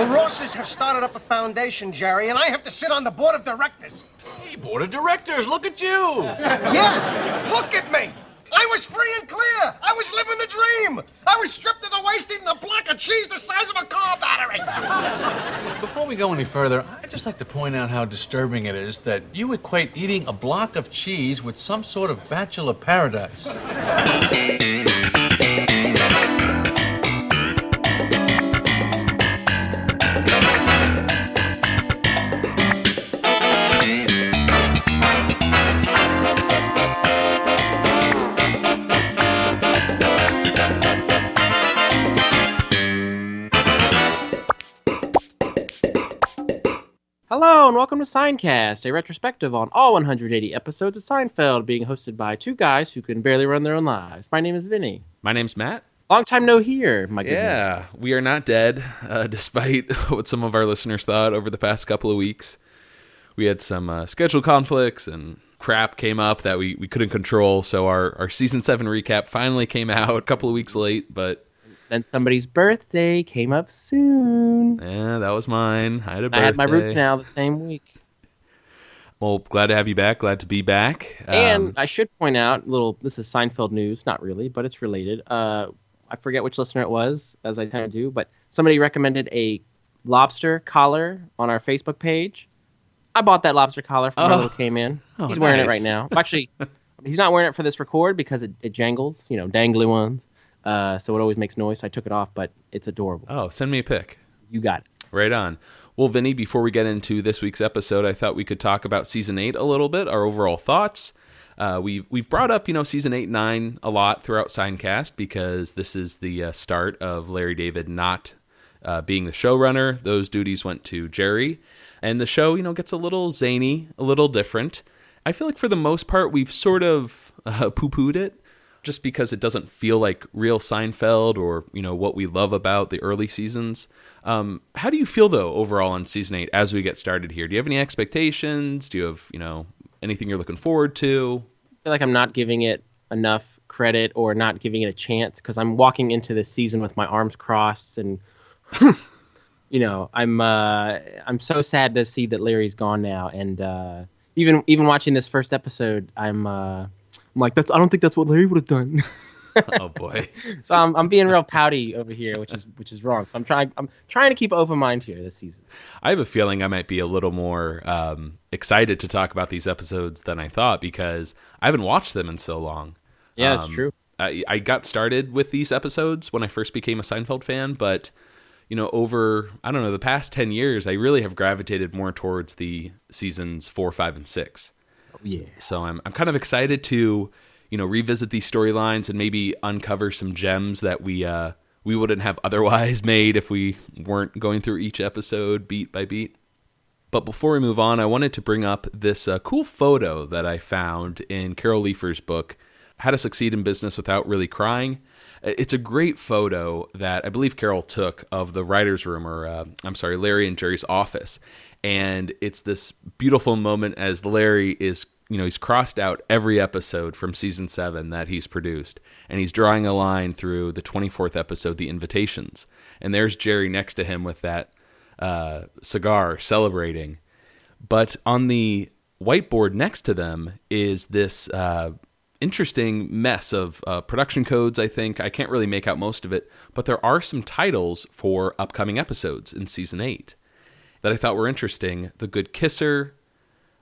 The Rosses have started up a foundation, Jerry, and I have to sit on the board of directors. Hey, board of directors, look at you. Yeah, look at me. I was free and clear. I was living the dream. I was stripped to the waist eating a block of cheese the size of a car battery. Before we go any further, I'd just like to point out how disturbing it is that you equate eating a block of cheese with some sort of bachelor paradise. Hello and welcome to Seincast, a retrospective on all 180 episodes of Seinfeld, being hosted by two guys who can barely run their own lives. My name is Vinnie. My name's Matt. Long time no hear, my goodness. Yeah, we are not dead, despite what some of our listeners thought over the past couple of weeks. We had some schedule conflicts and crap came up that we couldn't control, so our Season 7 recap finally came out a couple of weeks late, but... Then somebody's birthday came up soon. Yeah, that was mine. I had a birthday. I had my root canal the same week. Well, glad to have you back. Glad to be back. And I should point out, this is Seinfeld news, not really, but it's related. I forget which listener it was, as I tend to do, but somebody recommended a lobster collar on our Facebook page. I bought that lobster collar from our little K-Man. He's wearing it right now. Actually, he's not wearing it for this record because it jangles, dangly ones. So it always makes noise. So I took it off, but it's adorable. Oh, send me a pic. You got it. Right on. Well, Vinny, before we get into this week's episode, I thought we could talk about Season 8 a little bit, our overall thoughts. We've brought up, Season 8 and 9 a lot throughout Seincast because this is the start of Larry David not being the showrunner. Those duties went to Jerry. And the show, gets a little zany, a little different. I feel like for the most part, we've sort of poo-pooed it. Just because it doesn't feel like real Seinfeld or, what we love about the early seasons. How do you feel, though, overall on Season 8 as we get started here? Do you have any expectations? Do you have, anything you're looking forward to? I feel like I'm not giving it enough credit or not giving it a chance because I'm walking into this season with my arms crossed and, I'm so sad to see that Larry's gone now. And even watching this first episode, I'm like, I don't think that's what Larry would have done. Oh boy! So I'm being real pouty over here, which is wrong. So I'm trying to keep an open mind here this season. I have a feeling I might be a little more excited to talk about these episodes than I thought because I haven't watched them in so long. Yeah, that's true. I got started with these episodes when I first became a Seinfeld fan, but over the past 10 years, I really have gravitated more towards the seasons 4, 5, and 6. Yeah. So I'm kind of excited to, revisit these storylines and maybe uncover some gems that we wouldn't have otherwise made if we weren't going through each episode beat by beat. But before we move on, I wanted to bring up this cool photo that I found in Carol Leifer's book, How to Succeed in Business Without Really Crying. It's a great photo that I believe Carol took of the writer's room, or Larry and Jerry's office. And it's this beautiful moment as Larry is, he's crossed out every episode from Season 7 that he's produced. And he's drawing a line through the 24th episode, The Invitations. And there's Jerry next to him with that cigar celebrating. But on the whiteboard next to them is this interesting mess of production codes, I think. I can't really make out most of it. But there are some titles for upcoming episodes in Season 8. That I thought were interesting. The Good Kisser,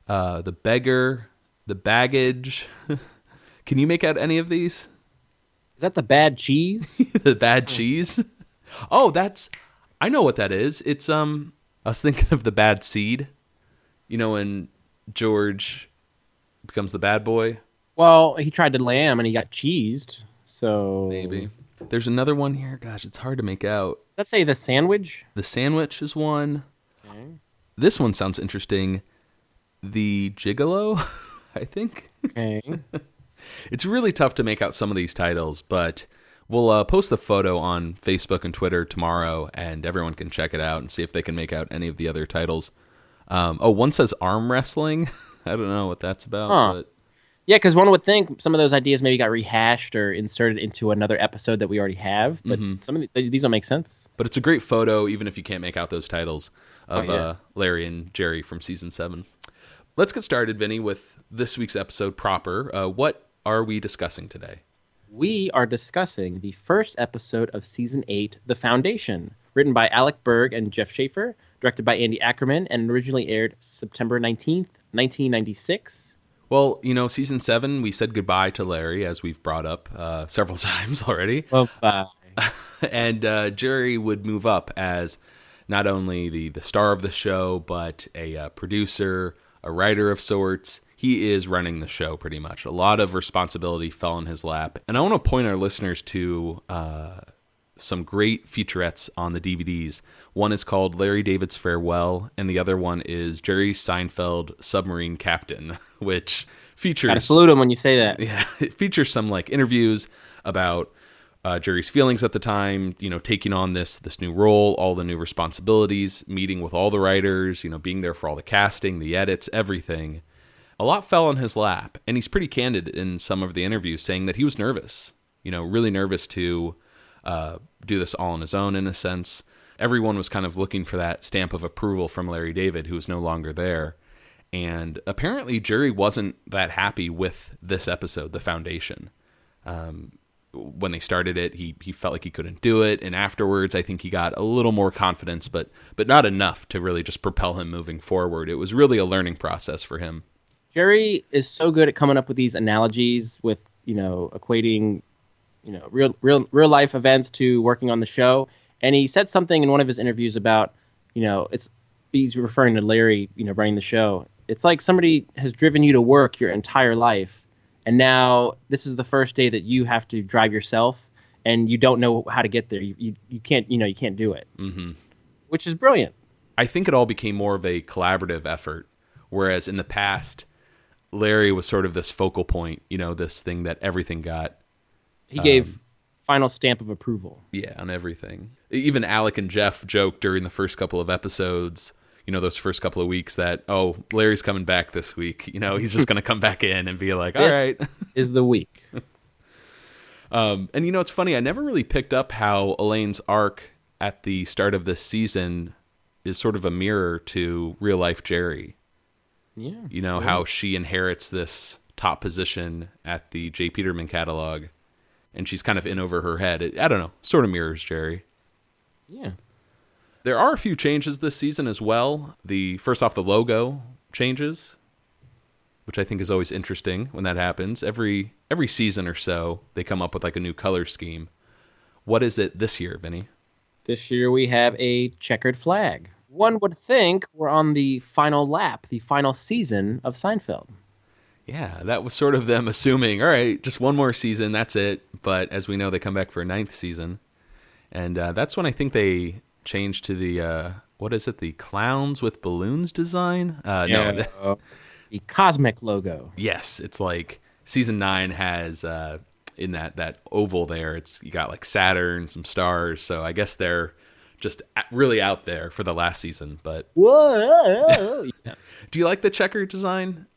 The Beggar, The Baggage. Can you make out any of these? Is that The Bad Cheese? The Bad Cheese? Oh, I know what that is. It's, I was thinking of The Bad Seed. When George becomes the bad boy. Well, he tried to lamb and he got cheesed, so... Maybe. There's another one here. Gosh, it's hard to make out. Does that say The Sandwich? The Sandwich is one. This one sounds interesting. The Gigolo, I think. Okay. It's really tough to make out some of these titles, but we'll post the photo on Facebook and Twitter tomorrow, and everyone can check it out and see if they can make out any of the other titles. One says arm wrestling. I don't know what that's about. Huh. But Yeah, because one would think some of those ideas maybe got rehashed or inserted into another episode that we already have, but some of these don't make sense. But it's a great photo, even if you can't make out those titles, of yeah. Larry and Jerry from season 7. Let's get started, Vinny, with this week's episode proper. What are we discussing today? We are discussing the first episode of season 8, The Foundation, written by Alec Berg and Jeff Schaefer, directed by Andy Ackerman, and originally aired September 19th, 1996. Well, season 7, we said goodbye to Larry, as we've brought up several times already. Bye. And Jerry would move up as not only the star of the show, but a producer, a writer of sorts. He is running the show pretty much. A lot of responsibility fell in his lap. And I want to point our listeners to some great featurettes on the DVDs. One is called Larry David's Farewell, and the other one is Jerry Seinfeld Submarine Captain, which features... Gotta salute him when you say that. Yeah, it features some interviews about Jerry's feelings at the time, taking on this new role, all the new responsibilities, meeting with all the writers, being there for all the casting, the edits, everything. A lot fell on his lap, and he's pretty candid in some of the interviews saying that he was nervous, really nervous to do this all on his own in a sense. Everyone was kind of looking for that stamp of approval from Larry David, who was no longer there. And apparently Jerry wasn't that happy with this episode, The Foundation. When they started it, he felt like he couldn't do it. And afterwards, I think he got a little more confidence, but not enough to really just propel him moving forward. It was really a learning process for him. Jerry is so good at coming up with these analogies with, equating, real life events to working on the show. And he said something in one of his interviews about, he's referring to Larry, running the show. It's like somebody has driven you to work your entire life, and now this is the first day that you have to drive yourself, and you don't know how to get there. You can't, you can't do it, which is brilliant. I think it all became more of a collaborative effort, whereas in the past, Larry was sort of this focal point, this thing that everything got. He gave final stamp of approval. Yeah, on everything. Even Alec and Jeff joked during the first couple of episodes, those first couple of weeks that, Larry's coming back this week. He's just going to come back in and be like, all right. This is the week. And it's funny. I never really picked up how Elaine's arc at the start of this season is sort of a mirror to real life Jerry. Yeah. How she inherits this top position at the J. Peterman catalog, and she's kind of in over her head. I don't know, sort of mirrors Jerry. Yeah. There are a few changes this season as well. First off, the logo changes, which I think is always interesting when that happens. Every season or so, they come up with a new color scheme. What is it this year, Vinny? This year we have a checkered flag. One would think we're on the final lap, the final season of Seinfeld. Yeah, that was sort of them assuming, all right, just one more season, that's it. But as we know, they come back for a 9th season. And that's when I think they changed to the, what is it, the clowns with balloons design? No. The cosmic logo. Yes, it's season 9 has, in that oval there, you got Saturn, some stars. So I guess they're just really out there for the last season. But whoa! Yeah. Do you like the checker design?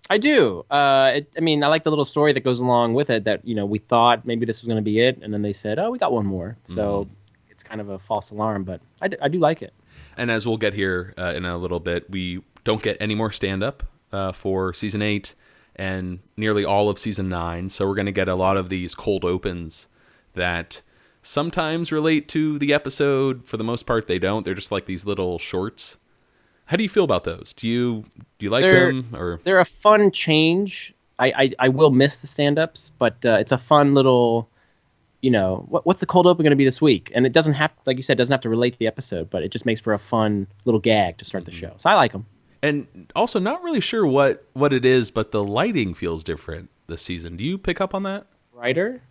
I do. I like the little story that goes along with it that, we thought maybe this was going to be it. And then they said, we got one more. So it's kind of a false alarm, but I do like it. And as we'll get here in a little bit, we don't get any more stand-up for season 8 and nearly all of season 9. So we're going to get a lot of these cold opens that sometimes relate to the episode. For the most part, they don't. They're just these little shorts. How do you feel about those? Do you like them? Or they're a fun change. I will miss the stand-ups, but it's a fun little, what's the cold open going to be this week? And it doesn't have, like you said, doesn't have to relate to the episode, but it just makes for a fun little gag to start the show. So I like them. And also not really sure what it is, but the lighting feels different this season. Do you pick up on that? Brighter?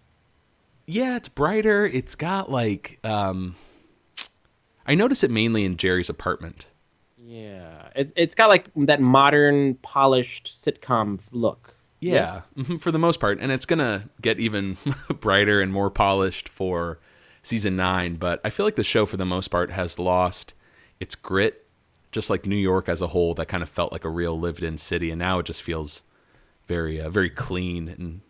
Yeah, it's brighter. It's got I notice it mainly in Jerry's apartment. Yeah, it's got that modern, polished sitcom look. Yeah, yes. For the most part. And it's going to get even brighter and more polished for season 9. But I feel like the show, for the most part, has lost its grit, just like New York as a whole. That kind of felt like a real lived-in city. And now it just feels very clean. And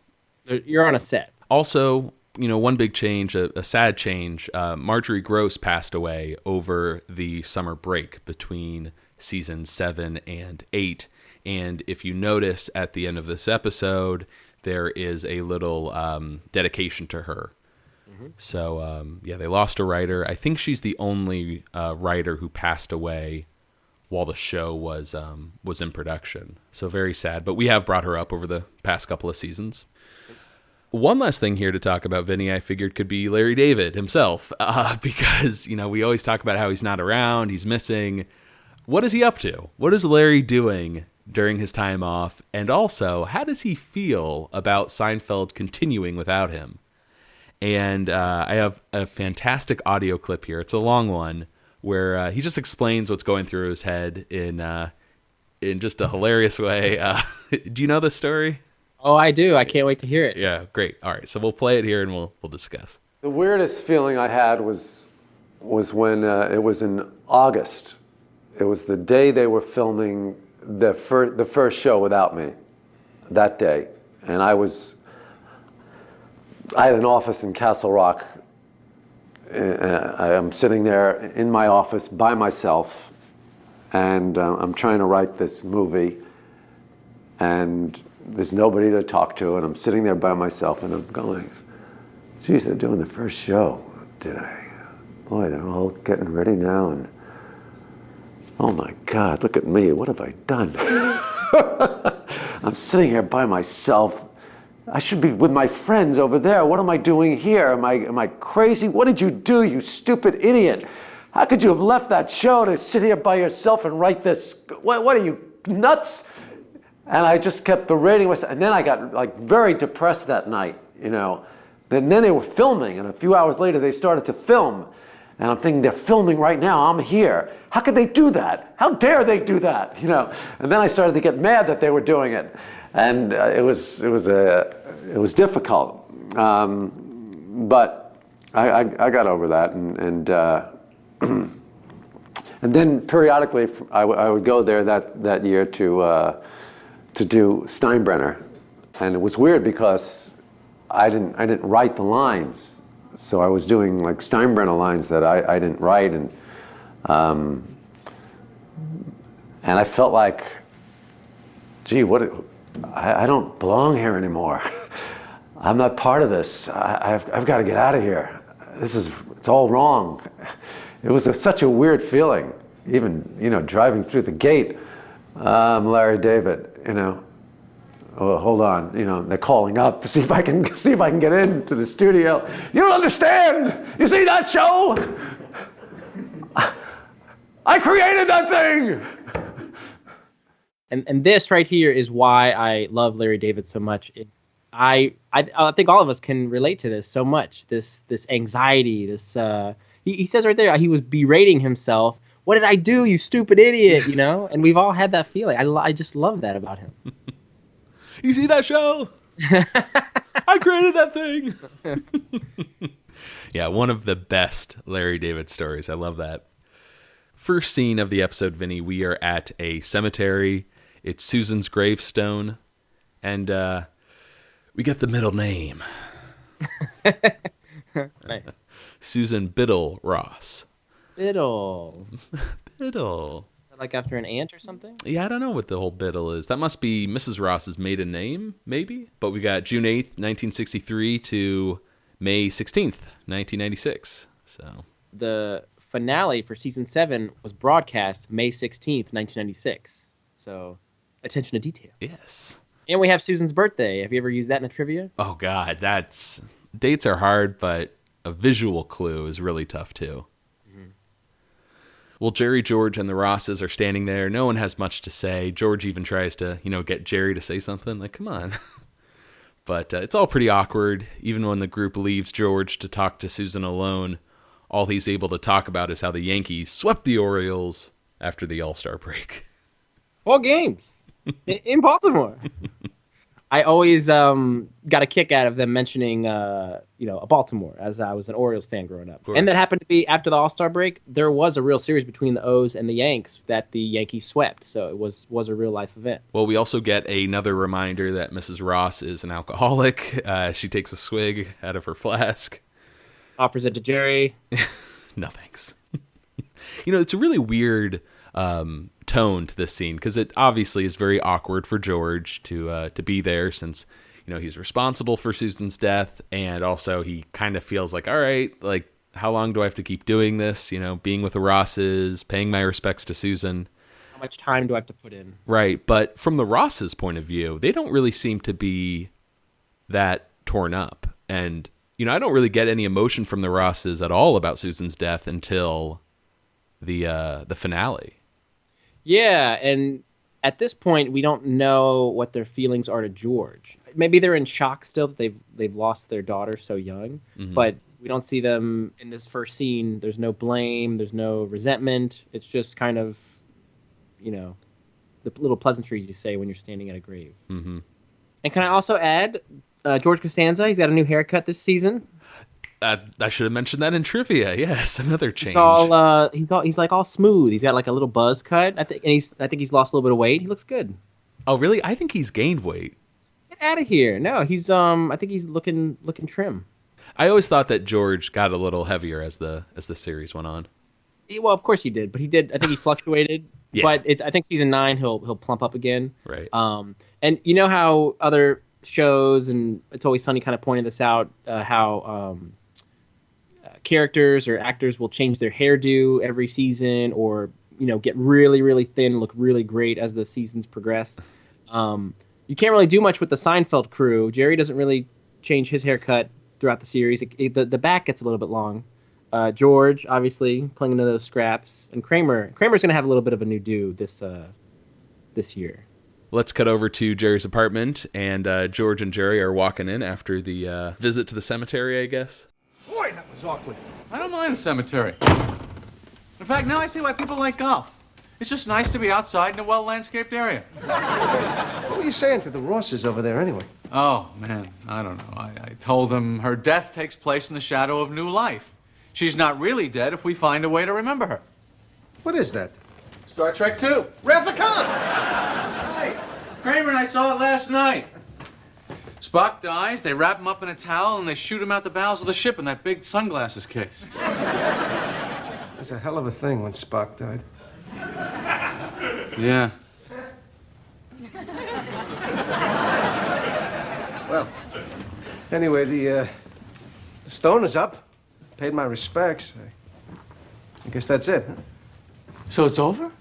You're on a set. also, one big change, a sad change, Marjorie Gross passed away over the summer break between season 7 and 8. And if you notice at the end of this episode, there is a little dedication to her. Mm-hmm. So, they lost a writer. I think she's the only writer who passed away while the show was in production. So very sad. But we have brought her up over the past couple of seasons. One last thing here to talk about, Vinny, I figured could be Larry David himself, because, we always talk about how he's not around, he's missing. What is he up to? What is Larry doing during his time off? And also, how does he feel about Seinfeld continuing without him? And I have a fantastic audio clip here. It's a long one where he just explains what's going through his head in just a hilarious way. Do you know this story? Oh, I do. I can't wait to hear it. Yeah, great. All right, so we'll play it here and we'll discuss. The weirdest feeling I had was when it was in August. It was the day they were filming the first show without me, that day. And I had an office in Castle Rock. I'm sitting there in my office by myself, and I'm trying to write this movie, and there's nobody to talk to, and I'm sitting there by myself, and I'm going, geez, they're doing the first show today. Boy, they're all getting ready now, and oh my God, look at me, what have I done? I'm sitting here by myself. I should be with my friends over there. What am I doing here? Am I crazy? What did you do, you stupid idiot? How could you have left that show to sit here by yourself and write this? What are you, nuts? And I just kept berating myself. And then I got very depressed that night, Then they were filming, and a few hours later they started to film. And I'm thinking, they're filming right now, I'm here. How could they do that? How dare they do that? And then I started to get mad that they were doing it. And it was difficult. But I got over that. And then periodically I would go there that year to do Steinbrenner. And it was weird because I didn't write the lines. So I was doing Steinbrenner lines that I didn't write, and I felt like, gee, I don't belong here anymore. I'm not part of this. I've got to get out of here. It's all wrong. It was such a weird feeling, even driving through the gate. Larry David, oh, hold on, they're calling up to see if I can get into the studio. You don't understand. You see that show? I created that thing. And this right here is why I love Larry David so much. I think all of us can relate to this so much. This anxiety. He says right there he was berating himself. What did I do, you stupid idiot? And we've all had that feeling. I just love that about him. You see that show? I created that thing. Yeah, one of the best Larry David stories. I love that. First scene of the episode, Vinny, we are at a cemetery. It's Susan's gravestone. And we get the middle name. Nice. Susan Biddle Ross. Biddle. Biddle. Is that like after an aunt or something? Yeah, I don't know what the whole Biddle is. That must be Mrs. Ross's maiden name, maybe? But we got June 8th, 1963 to May 16th, 1996. So the finale for season 7 was broadcast May 16th, 1996. So attention to detail. Yes. And we have Susan's birthday. Have you ever used that in a trivia? Oh, God. Dates are hard, but a visual clue is really tough, too. Mm-hmm. Well, Jerry, George, and the Rosses are standing there. No one has much to say. George even tries to, get Jerry to say something. Like, come on. But it's all pretty awkward. Even when the group leaves George to talk to Susan alone, all he's able to talk about is how the Yankees swept the Orioles after the All-Star break. 4 games in Baltimore. I always got a kick out of them mentioning, a Baltimore, as I was an Orioles fan growing up. And that happened to be after the All-Star break. There was a real series between the O's and the Yanks that the Yankees swept. So it was a real-life event. Well, we also get another reminder that Mrs. Ross is an alcoholic. She takes a swig out of her flask. Offers it to Jerry. No, thanks. It's a really weird tone to this scene because it obviously is very awkward for George to be there since he's responsible for Susan's death, and also he kind of feels like, all right, like how long do I have to keep doing this? Being with the Rosses, paying my respects to Susan. How much time do I have to put in? Right, but from the Rosses' point of view, they don't really seem to be that torn up, and I don't really get any emotion from the Rosses at all about Susan's death until the finale. Yeah, and at this point, we don't know what their feelings are to George. Maybe they're in shock still that they've lost their daughter so young, but we don't see them in this first scene. There's no blame. There's no resentment. It's just kind of, the little pleasantries you say when you're standing at a grave. Mm-hmm. And can I also add, George Costanza, he's got a new haircut this season. I should have mentioned that in trivia. Yes, another change. He's like all smooth. He's got like a little buzz cut. I think he's lost a little bit of weight. He looks good. Oh, really? I think he's gained weight. Get out of here! No, he's I think he's looking trim. I always thought that George got a little heavier as the series went on. Well, of course he did, but he did. I think he fluctuated. Yeah. But I think season 9 he'll plump up again. Right. And you know how other shows, and It's Always Sunny kind of pointed this out, how characters or actors will change their hairdo every season, or get really, really thin, look really great as the seasons progress. You can't really do much with the Seinfeld crew. Jerry doesn't really change his haircut throughout the series. The back gets a little bit long. George, obviously, playing into those scraps, and Kramer's going to have a little bit of a new do this year. Let's cut over to Jerry's apartment, and George and Jerry are walking in after the visit to the cemetery, I guess. Boy, that was awkward. I don't mind the cemetery. In fact, now I see why people like golf. It's just nice to be outside in a well-landscaped area. What were you saying to the Rosses over there anyway? Oh, man, I don't know. I told them her death takes place in the shadow of new life. She's not really dead if we find a way to remember her. What is that? Star Trek II. Wrath of Khan! Right. Kramer and I saw it last night. Spock dies, they wrap him up in a towel, and they shoot him out the bowels of the ship in that big sunglasses case. It was a hell of a thing when Spock died. Yeah. Well, anyway, the stone is up. Paid my respects. I guess that's it. So it's over?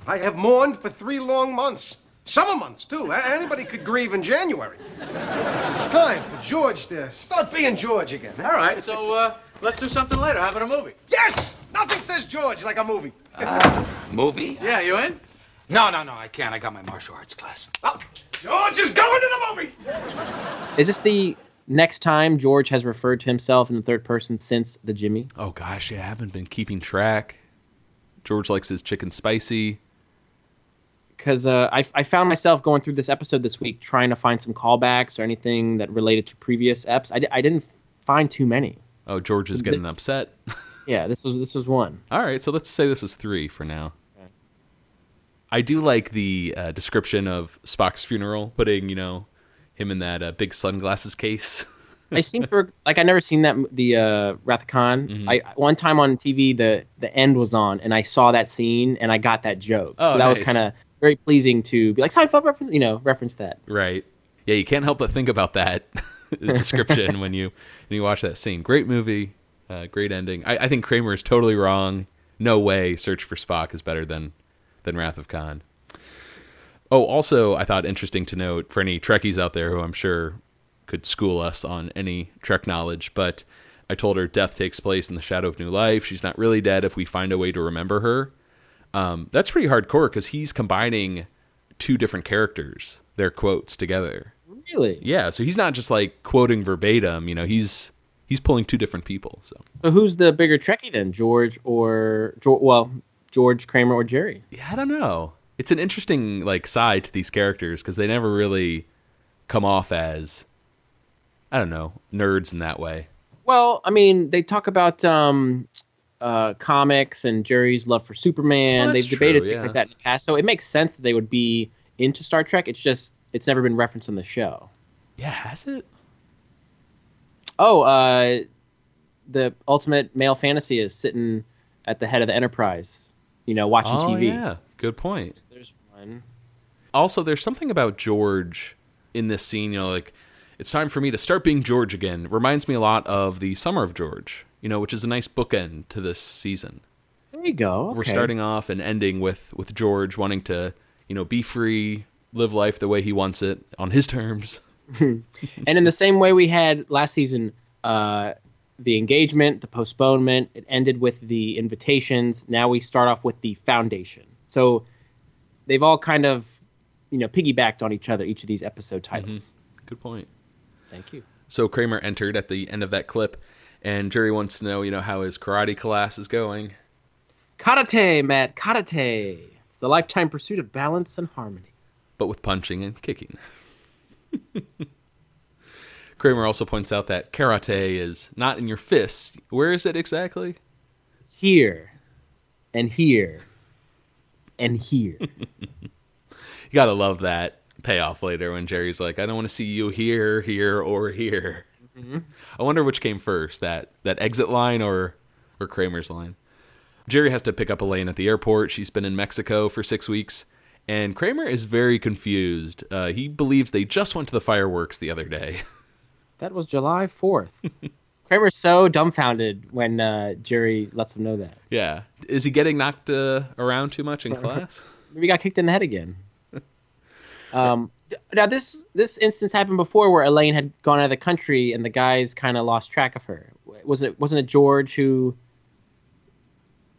I have mourned for 3 long months. Summer months, too. Anybody could grieve in January. It's time for George to start being George again. All right, so let's do something later. How about a movie? Yes! Nothing says George like a movie. Movie? Yeah, you in? No, I can't. I got my martial arts class. Oh, George is going to the movie! Is this the next time George has referred to himself in the third person since the Jimmy? Oh, gosh, yeah, I haven't been keeping track. George likes his chicken spicy. Because I found myself going through this episode this week trying to find some callbacks or anything that related to previous eps. I didn't find too many. Oh, George is getting upset. Yeah, this was one. All right, so let's say this is 3 for now. Okay. I do like the description of Spock's funeral, putting, him in that big sunglasses case. I never seen the Wrath of Khan. Mm-hmm. One time on TV, the end was on, and I saw that scene, and I got that joke. Oh, so that nice. was kind of very pleasing to be like, Seinfeld reference that. Right. Yeah, you can't help but think about that description when you watch that scene. Great movie, great ending. I think Kramer is totally wrong. No way Search for Spock is better than Wrath of Khan. Oh, also, I thought interesting to note for any Trekkies out there who I'm sure could school us on any Trek knowledge, but I told her death takes place in the shadow of new life. She's not really dead if we find a way to remember her. That's pretty hardcore because he's combining 2 different characters, their quotes together. Really? Yeah, so he's not just like quoting verbatim, he's pulling 2 different people. So who's the bigger Trekkie then? George, Kramer, or Jerry? Yeah, I don't know. It's an interesting side to these characters because they never really come off as, I don't know, nerds in that way. Well, I mean, they talk about comics and Jerry's love for Superman. Well, that's They've debated true, things like that in the past, so it makes sense that they would be into Star Trek. It's just it's never been referenced in the show. Yeah, has it? Oh, the ultimate male fantasy is sitting at the head of the Enterprise, watching TV. Yeah, good point. So there's one. Also, there's something about George in this scene, like, it's time for me to start being George again. It reminds me a lot of the Summer of George, which is a nice bookend to this season. There you go. Okay. We're starting off and ending with George wanting to, be free, live life the way he wants it, on his terms. And in the same way we had last season, the engagement, the postponement, it ended with the invitations. Now we start off with the foundation. So they've all kind of, piggybacked on each other, each of these episode titles. Mm-hmm. Good point. Thank you. So Kramer entered at the end of that clip, and Jerry wants to know, how his karate class is going. Karate, Matt, karate. It's the lifetime pursuit of balance and harmony. But with punching and kicking. Kramer also points out that karate is not in your fists. Where is it exactly? It's here, and here, and here. You gotta love that payoff later when Jerry's like, I don't want to see you here, here, or here. Mm-hmm. I wonder which came first, that exit line or Kramer's line. Jerry has to pick up Elaine at the airport. She's been in Mexico for 6 weeks, and Kramer is very confused. He believes they just went to the fireworks the other day. That was July 4th. Kramer's so dumbfounded when Jerry lets him know that. Yeah. Is he getting knocked around too much in class? Maybe he got kicked in the head again. Now, this instance happened before where Elaine had gone out of the country and the guys kind of lost track of her. Wasn't it George who,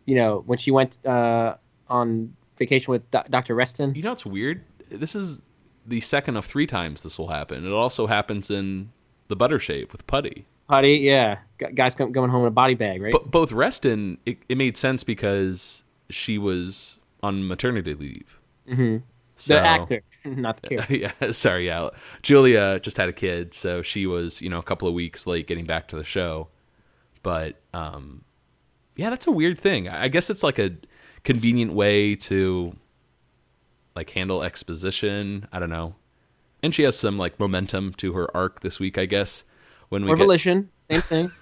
when she went on vacation with Dr. Reston? It's weird. This is the second of 3 times this will happen. It also happens in The Butter Shave with Putty. Putty, yeah. Guys going home in a body bag, right? But both Reston, it made sense because she was on maternity leave. Mm-hmm. So, the actor, not the character. Yeah, sorry, yeah. Julia just had a kid, so she was, a couple of weeks late getting back to the show. But, yeah, that's a weird thing. I guess it's like a convenient way to, like, handle exposition. I don't know. And she has some, like, momentum to her arc this week, I guess. When we Volition, same thing.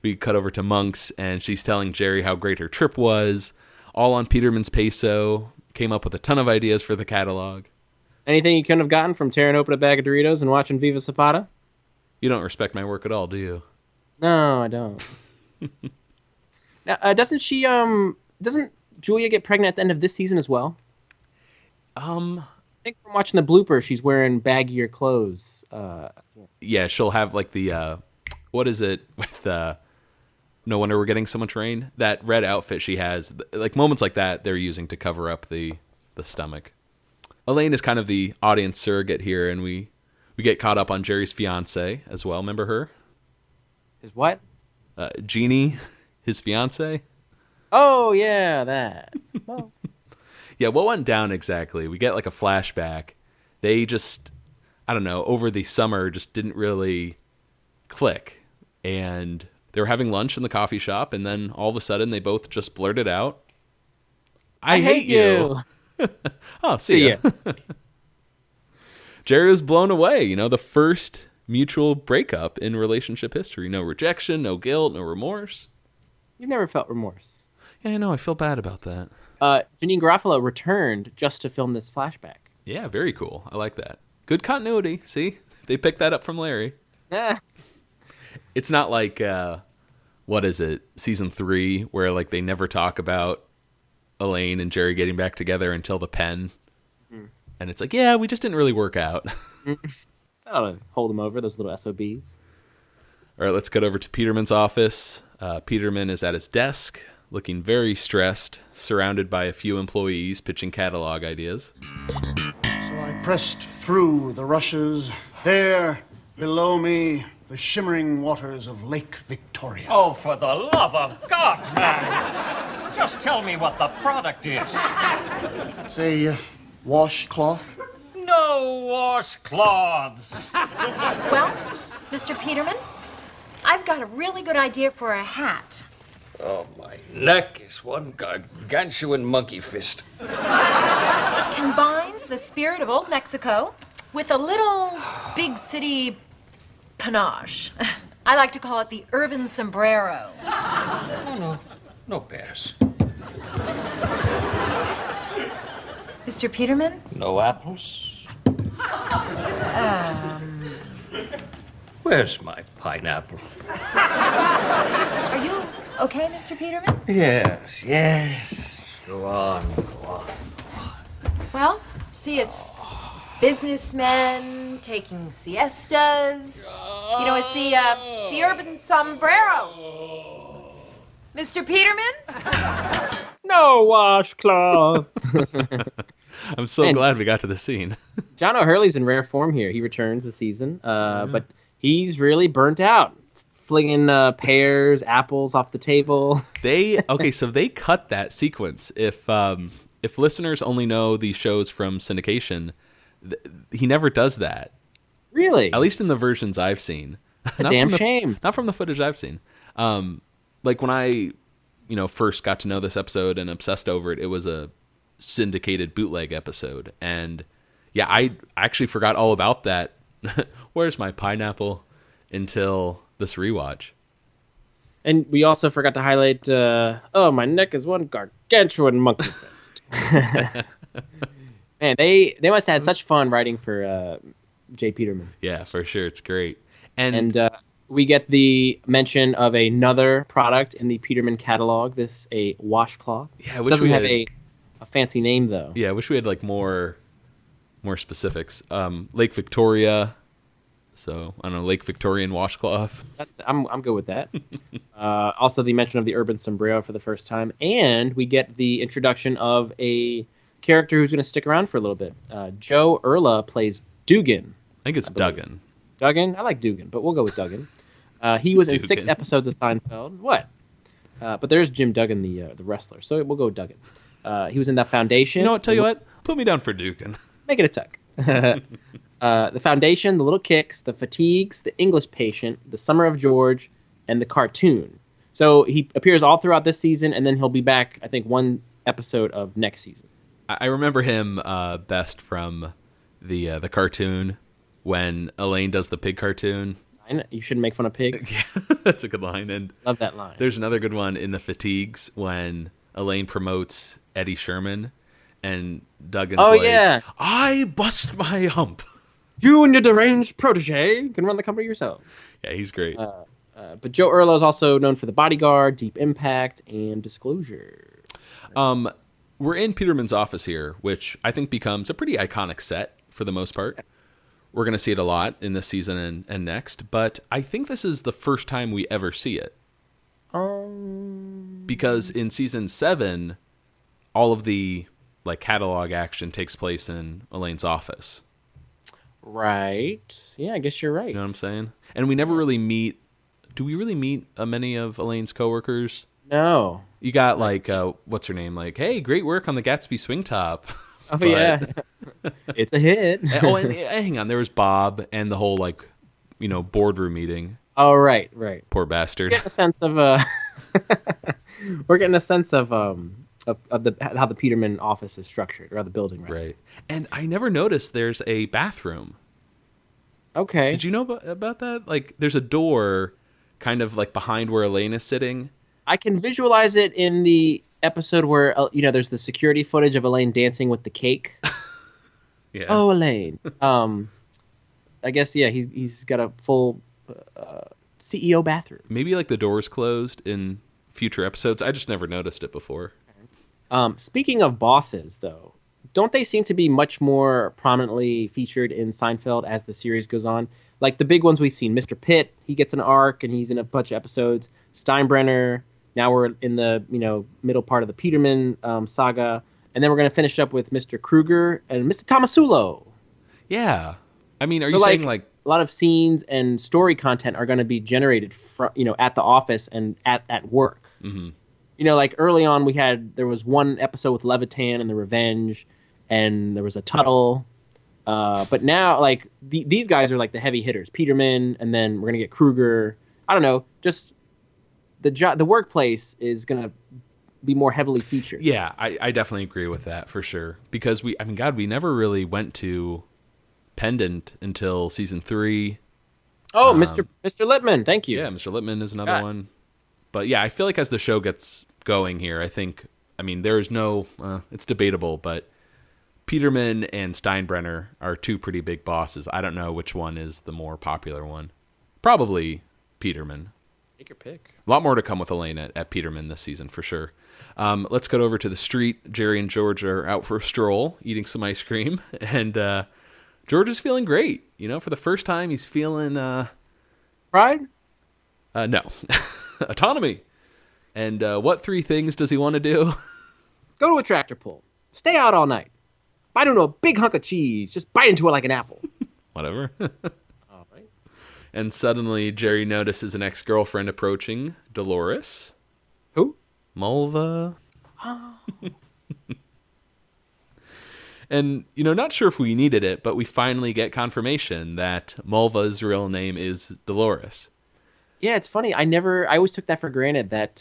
We cut over to Monk's, and she's telling Jerry how great her trip was, all on Peterman's peso. Came up with a ton of ideas for the catalog. Anything you couldn't have gotten from tearing open a bag of Doritos and watching Viva Zapata? You don't respect my work at all, do you? No, I don't. Now, doesn't Julia get pregnant at the end of this season as well? I think from watching the blooper, she's wearing baggier clothes. Yeah, she'll have like the, what is it with No Wonder We're Getting So Much Rain? That red outfit she has, like moments like that, they're using to cover up the stomach. Elaine is kind of the audience surrogate here, and we get caught up on Jerry's fiance as well. Remember her? His what? Jeannie, his fiance. Oh, yeah, that. Oh. Yeah, what went down exactly? We get like a flashback. They just, I don't know, over the summer just didn't really click. And they were having lunch in the coffee shop, and then all of a sudden they both just blurted out, I hate you. Oh, see ya. Jerry was blown away. The first mutual breakup in relationship history. No rejection, no guilt, no remorse. You've never felt remorse. Yeah, I know. I feel bad about that. Janeane Garofalo returned just to film this flashback. Yeah, very cool. I like that. Good continuity. See? They picked that up from Larry. Yeah. It's not like, what is it, season 3, where like they never talk about Elaine and Jerry getting back together until the pen. Mm. And it's like, yeah, we just didn't really work out. I ought to hold them over, those little SOBs. All right, let's get over to Peterman's office. Peterman is at his desk, looking very stressed, surrounded by a few employees pitching catalog ideas. So I pressed through the rushes. There, below me, the shimmering waters of Lake Victoria. Oh, for the love of God, man! Just tell me what the product is. It's a washcloth. No washcloths. Well, Mr. Peterman, I've got a really good idea for a hat. Oh, my neck is one gargantuan monkey fist. It combines the spirit of old Mexico with a little big city panache. I like to call it the urban sombrero. No pears. Mr. Peterman? No apples. Where's my pineapple? Are you okay, Mr. Peterman? Yes. Go on. Well, see, it's businessmen taking siestas. You know, it's the urban sombrero. Mr. Peterman? No washcloth. I'm so glad we got to the scene. John O'Hurley's in rare form here. He returns this season, but he's really burnt out, flinging pears, apples off the table. So they cut that sequence. If listeners only know these shows from syndication, he never does that. Really? At least in the versions I've seen. Shame. Not from the footage I've seen. Like when I, first got to know this episode and obsessed over it, it was a syndicated bootleg episode. And yeah, I actually forgot all about that. Where's my pineapple? Until this rewatch. And we also forgot to highlight, my neck is one gargantuan monkey fist. Man, they must have had such fun writing for J. Peterman. Yeah, for sure. It's great. And we get the mention of another product in the Peterman catalog, a washcloth. Yeah, it doesn't have a fancy name, though. Yeah, I wish we had like more specifics. Lake Victoria. So, I don't know, Lake Victorian washcloth. I'm good with that. Also, the mention of the urban sombrero for the first time. And we get the introduction of a character who's going to stick around for a little bit. Joe Erla plays Dugan. I think it's Duggan. Duggan? I like Dugan, but we'll go with Duggan. He was in 6 episodes of Seinfeld. What? But there's Jim Duggan, the wrestler. So we'll go with Duggan. He was in The Foundation. You know what? Tell you what? Put me down for Dugan. Make it a tuck. The Foundation, The Little Kicks, The Fatigues, The English Patient, The Summer of George, and The Cartoon. So he appears all throughout this season, and then he'll be back, I think, one episode of next season. I remember him best from the cartoon when Elaine does the pig cartoon. You shouldn't make fun of pigs. Yeah, that's a good line. And love that line. There's another good one in The Fatigues when Elaine promotes Eddie Sherman, and Duggan's yeah. I bust my hump. You and your deranged protege can run the company yourself. Yeah, he's great. But Joe Erlo is also known for The Bodyguard, Deep Impact, and Disclosure. We're in Peterman's office here, which I think becomes a pretty iconic set for the most part. We're going to see it a lot in this season and next, but I think this is the first time we ever see it. Because in season 7, all of the catalog action takes place in Elaine's office. Right. Yeah, I guess you're right. You know what I'm saying? And we never really meet. Do we really meet many of Elaine's coworkers? No. You got what's her name? Hey, great work on the Gatsby swing top. Oh, yeah. It's a hit. and hang on. There was Bob and the whole boardroom meeting. Oh, right. Poor bastard. We're getting a sense of how the Peterman office is structured, or how the building, right? And I never noticed there's a bathroom. Okay. Did you know about that? There's a door kind of behind where Elaine is sitting. I can visualize it in the episode where there's the security footage of Elaine dancing with the cake. Yeah. Oh, Elaine. I guess he's got a full CEO bathroom. Maybe the door's closed in future episodes. I just never noticed it before. Speaking of bosses, though, don't they seem to be much more prominently featured in Seinfeld as the series goes on? The big ones we've seen, Mr. Pitt, he gets an arc and he's in a bunch of episodes. Steinbrenner, now we're in the middle part of the Peterman saga, and then we're going to finish up with Mr. Kruger and Mr. Tomasulo. Yeah, I mean, are you saying a lot of scenes and story content are going to be generated from at the office and at work? Mm-hmm. Early on there was one episode with Levitan and the Revenge, and there was a Tuttle. But now, like, these guys are like the heavy hitters. Peterman, and then we're gonna get Kruger. I don't know. Just the workplace is gonna be more heavily featured. Yeah, I definitely agree with that for sure. Because we never really went to Pendant until season 3. Oh, Mr. Lippman, thank you. Yeah, Mr. Lippman is another one. But yeah, I feel like as the show gets going here, there is no, it's debatable, but Peterman and Steinbrenner are two pretty big bosses. I don't know which one is the more popular one. Probably Peterman. Take your pick. A lot more to come with Elaine at Peterman this season, for sure. Let's go over to the street. Jerry and George are out for a stroll, eating some ice cream, and George is feeling great. For the first time, he's feeling... Pride? No. Autonomy. And what 3 things does he want to do? Go to a tractor pull. Stay out all night. Bite into a big hunk of cheese. Just bite into it like an apple. Whatever. All right. And suddenly, Jerry notices an ex-girlfriend approaching, Dolores. Who? Mulva. Oh. And, not sure if we needed it, but we finally get confirmation that Mulva's real name is Dolores. Yeah, it's funny. I always took that for granted that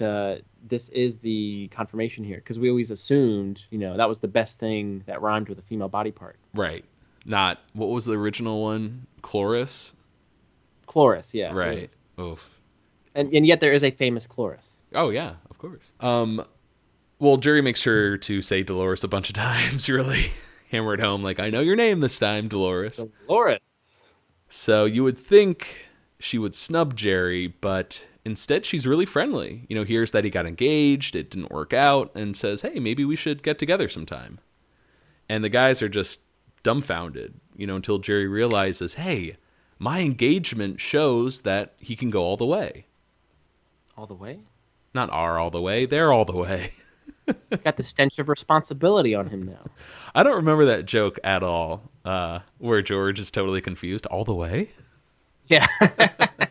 this is the confirmation here, because we always assumed, that was the best thing that rhymed with a female body part. Right. Not, what was the original one? Chloris? Chloris, yeah. Right. Oof. And yet there is a famous Chloris. Oh, yeah, of course. Well, Jerry makes sure to say Dolores a bunch of times, really hammer it home, like, I know your name this time, Dolores. Dolores. So you would think she would snub Jerry, but instead she's really friendly. Hears that he got engaged, it didn't work out, and says, hey, maybe we should get together sometime. And the guys are just dumbfounded, until Jerry realizes, hey, my engagement shows that he can go all the way. All the way? Not all the way, they're all the way. He's got the stench of responsibility on him now. I don't remember that joke at all, where George is totally confused. All the way? Yeah. That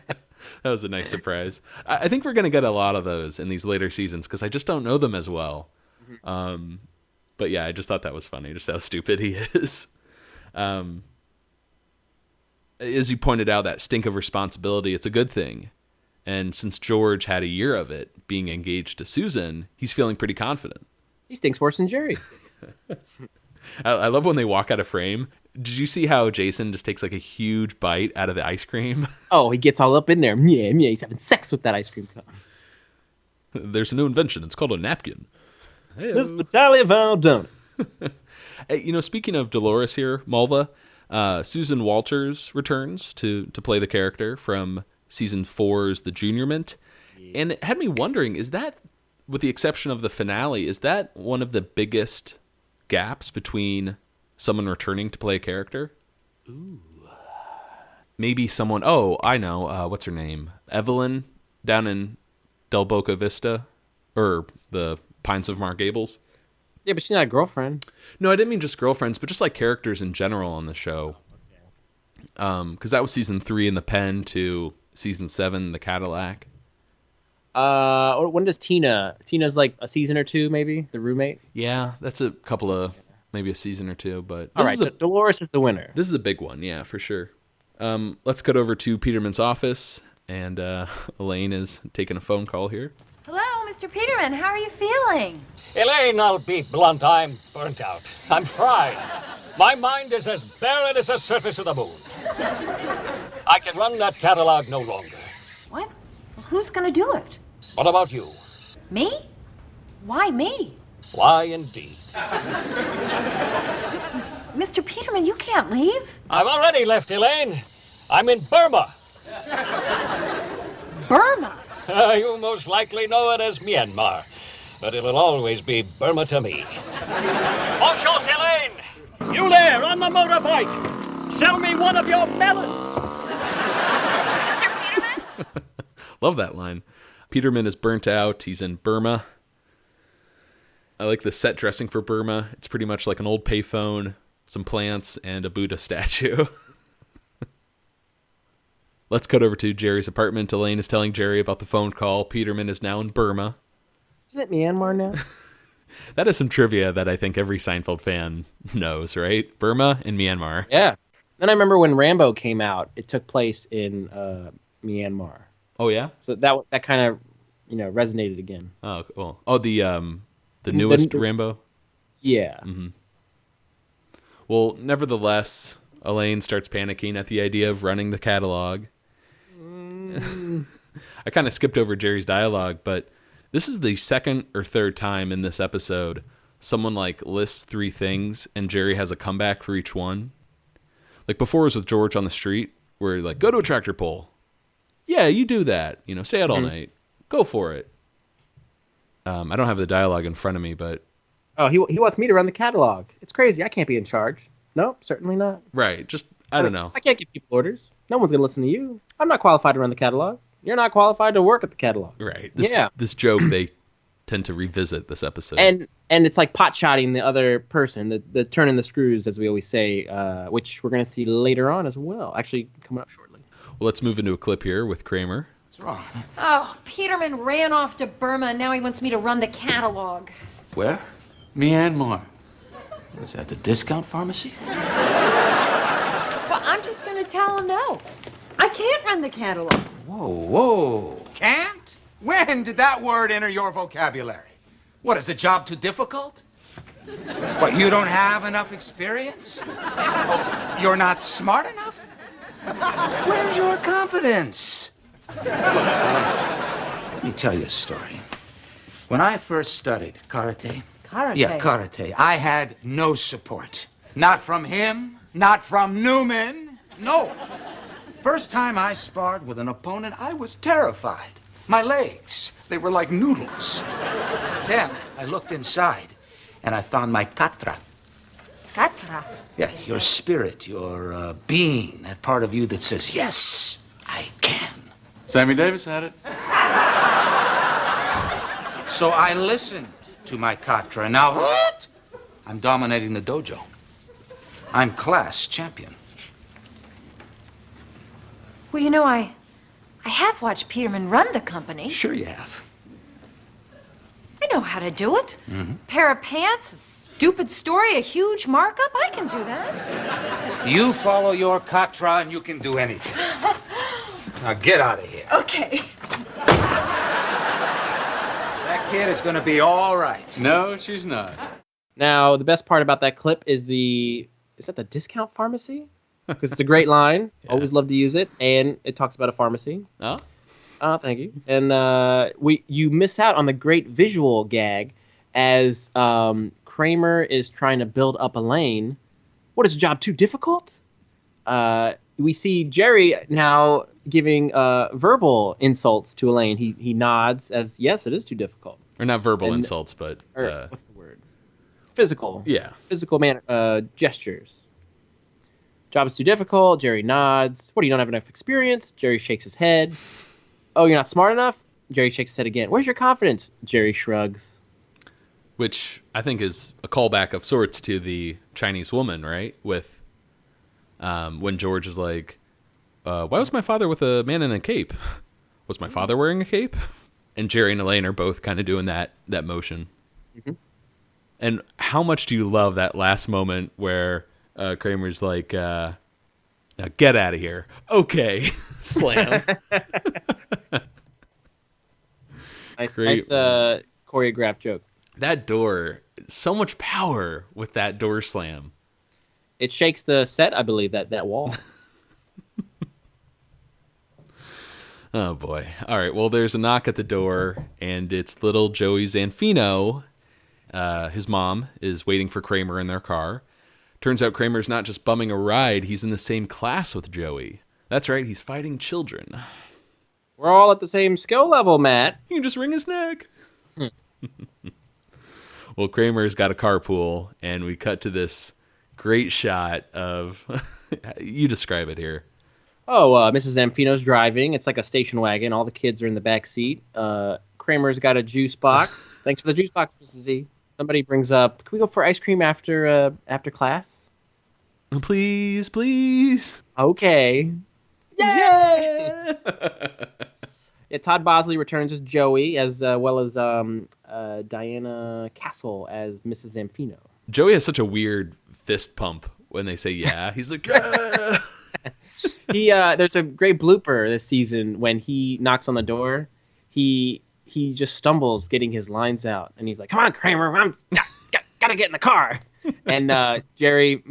was a nice surprise. I think we're going to get a lot of those in these later seasons because I just don't know them as well. Mm-hmm. But yeah, I just thought that was funny, just how stupid he is. As you pointed out, that stink of responsibility, it's a good thing. And since George had a year of it being engaged to Susan, he's feeling pretty confident. He stinks worse than Jerry. I love when they walk out of frame. Did you see how Jason just takes like a huge bite out of the ice cream? Oh, he gets all up in there. Yeah, he's having sex with that ice cream cup. There's a new invention. It's called a napkin. Hey-o. This battalion found done. Hey, speaking of Dolores here, Mulva, Susan Walters returns to play the character from season 4's The Junior Mint. Yeah. And it had me wondering, is that, with the exception of the finale, is that one of the biggest gaps between someone returning to play a character? Ooh. Maybe someone, I know, what's her name? Evelyn down in Del Boca Vista, or the Pines of Mar Gables. Yeah, but she's not a girlfriend. No, I didn't mean just girlfriends, but just like characters in general on the show. Because that was season 3 in the Pen to season 7, the Cadillac. Or when does Tina's like a season or 2, maybe, the roommate? Yeah, that's a couple of, maybe a season or 2, but all right, so Dolores is the winner. This is a big one, yeah, for sure. Let's cut over to Peterman's office, and Elaine is taking a phone call here. Hello, Mr. Peterman. How are you feeling? Elaine, I'll be blunt. I'm burnt out. I'm fried. My mind is as barren as the surface of the moon. I can run that catalog no longer. What? Well, who's gonna do it? What about you? Me? Why me? Why, indeed. Mr. Peterman, you can't leave. I've already left, Elaine. I'm in Burma. Burma? You most likely know it as Myanmar, but it'll always be Burma to me. Bonjour, Elaine! You there on the motorbike! Sell me one of your melons! Mr. Peterman? Love that line. Peterman is burnt out. He's in Burma. I like the set dressing for Burma. It's pretty much like an old payphone, some plants, and a Buddha statue. Let's cut over to Jerry's apartment. Elaine is telling Jerry about the phone call. Peterman is now in Burma. Isn't it Myanmar now? That is some trivia that I think every Seinfeld fan knows, right? Burma and Myanmar. Yeah. Then I remember when Rambo came out, it took place in Myanmar. Oh yeah. So that kind of resonated again. Oh cool. Oh the newest Rambo. Yeah. Mm-hmm. Well, nevertheless, Elaine starts panicking at the idea of running the catalog. I kind of skipped over Jerry's dialogue, but this is the second or third time in this episode someone lists 3 things and Jerry has a comeback for each one. Like before it was with George on the street where go to a tractor pull. Yeah, you do that. Stay out all night. Go for it. I don't have the dialogue in front of me, but... Oh, he wants me to run the catalog. It's crazy. I can't be in charge. Nope, certainly not. Right. Just, I don't know. I can't give people orders. No one's going to listen to you. I'm not qualified to run the catalog. You're not qualified to work at the catalog. Right. This joke, they tend to revisit this episode. And it's like pot-shotting the other person, the turning the screws, as we always say, which we're going to see later on as well. Actually, coming up shortly. Well, let's move into a clip here with Kramer. What's wrong? Oh, Peterman ran off to Burma, and now he wants me to run the catalog. Where? Myanmar. What is that, the discount pharmacy? Well, I'm just going to tell him no. I can't run the catalog. Whoa. Can't? When did that word enter your vocabulary? What, is the job too difficult? What, you don't have enough experience? You're not smart enough? Where's your confidence? Let me tell you a story. When I first studied karate... Karate? Yeah, karate. I had no support. Not from him, not from Newman. No. First time I sparred with an opponent, I was terrified. My legs, they were like noodles. Then I looked inside, and I found my katra. Katra? Yeah, your spirit, your being, that part of you that says, yes, I can. Sammy Davis had it. So I listened to my katra. Now what? I'm dominating the dojo. I'm class champion. Well, I have watched Peterman run the company. Sure you have. I know how to do it. Mm-hmm. Pair of pants, a stupid story, a huge markup. I can do that. You follow your katra and you can do anything. Now get out of here. Okay. That kid is going to be all right. No, she's not. Now, the best part about that clip is is that the discount pharmacy? Because it's a great line. Yeah. Always love to use it. And it talks about a pharmacy. Oh? Thank you. And you miss out on the great visual gag as Kramer is trying to build up Elaine. What is the job too difficult? We see Jerry now giving verbal insults to Elaine. He nods as yes, it is too difficult. Or not verbal insults, but what's the word? Physical. Yeah. Physical gestures. Job is too difficult. Jerry nods. What, you don't have enough experience? Jerry shakes his head. Oh, you're not smart enough? Jerry shakes his head again. Where's your confidence? Jerry shrugs. which I think is a callback of sorts to the Chinese woman, right? With when George is like, why was my father with a man in a cape? Was my father wearing a cape? And Jerry and Elaine are both kind of doing that motion. Mm-hmm. And how much do you love that last moment where Kramer's like, now get out of here. Okay. Slam. Nice choreographed joke. That door, so much power with that door slam. It shakes the set, I believe, that wall. Oh, boy. All right, well, there's a knock at the door, and it's little Joey Zanfino. His mom is waiting for Kramer in their car. Turns out Kramer's not just bumming a ride, he's in the same class with Joey. That's right, he's fighting children. We're all at the same skill level, Matt. You can just wring his neck. Well, Kramer's got a carpool, and we cut to this great shot of... You describe it here. Oh, Mrs. Zamfino's driving. It's like a station wagon. All the kids are in the back seat. Kramer's got a juice box. Thanks for the juice box, Mrs. Z. Somebody brings up, can we go for ice cream after class? Please, please. Okay. Yeah! Yeah, Todd Bosley returns as Joey, as well as Diana Castle as Mrs. Zampino. Joey has such a weird fist pump when they say yeah. He's like, yeah. There's a great blooper this season when he knocks on the door. He just stumbles getting his lines out, and he's like, "Come on, Kramer, gotta get in the car." And Jerry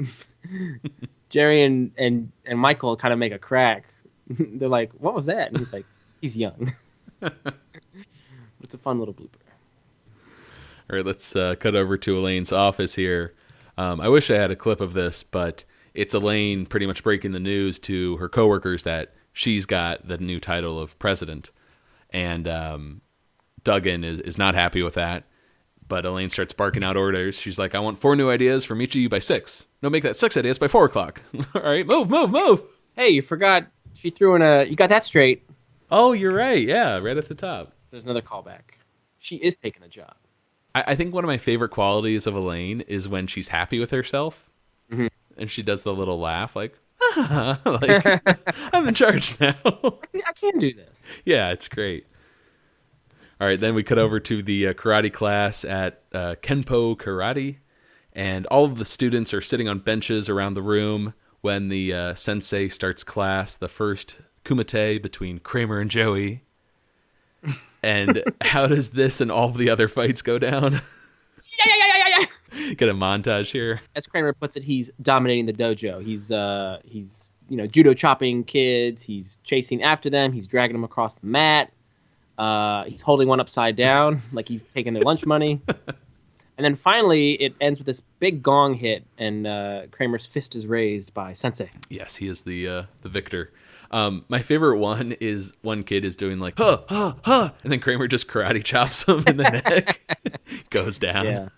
and Michael kind of make a crack. They're like, "What was that?" And he's like, "He's young." It's a fun little blooper. All right, let's cut over to Elaine's office here. I wish I had a clip of this, but it's Elaine pretty much breaking the news to her coworkers that she's got the new title of president. And Duggan is not happy with that. But Elaine starts barking out orders. She's like, I want 4 new ideas from each of you by 6. No, make that 6 ideas by 4 o'clock. All right, move. Hey, you forgot. She threw in you got that straight. Oh, you're right. Yeah, right at the top. There's another callback. She is taking a job. I think one of my favorite qualities of Elaine is when she's happy with herself. Mm-hmm. And she does the little laugh like, like I'm in charge now. I can do this. Yeah, it's great. All right, then we cut over to the karate class at Kenpo Karate, and all of the students are sitting on benches around the room when the sensei starts class, the first kumite between Kramer and Joey. And how does this and all of the other fights go down? Yeah. Get a montage here. As Kramer puts it, he's dominating the dojo. He's judo chopping kids. He's chasing after them. He's dragging them across the mat. He's holding one upside down like he's taking their lunch money. And then finally, it ends with this big gong hit, and Kramer's fist is raised by Sensei. Yes, he is the victor. My favorite one is one kid is doing like, and then Kramer just karate chops him in the neck. Goes down. Yeah.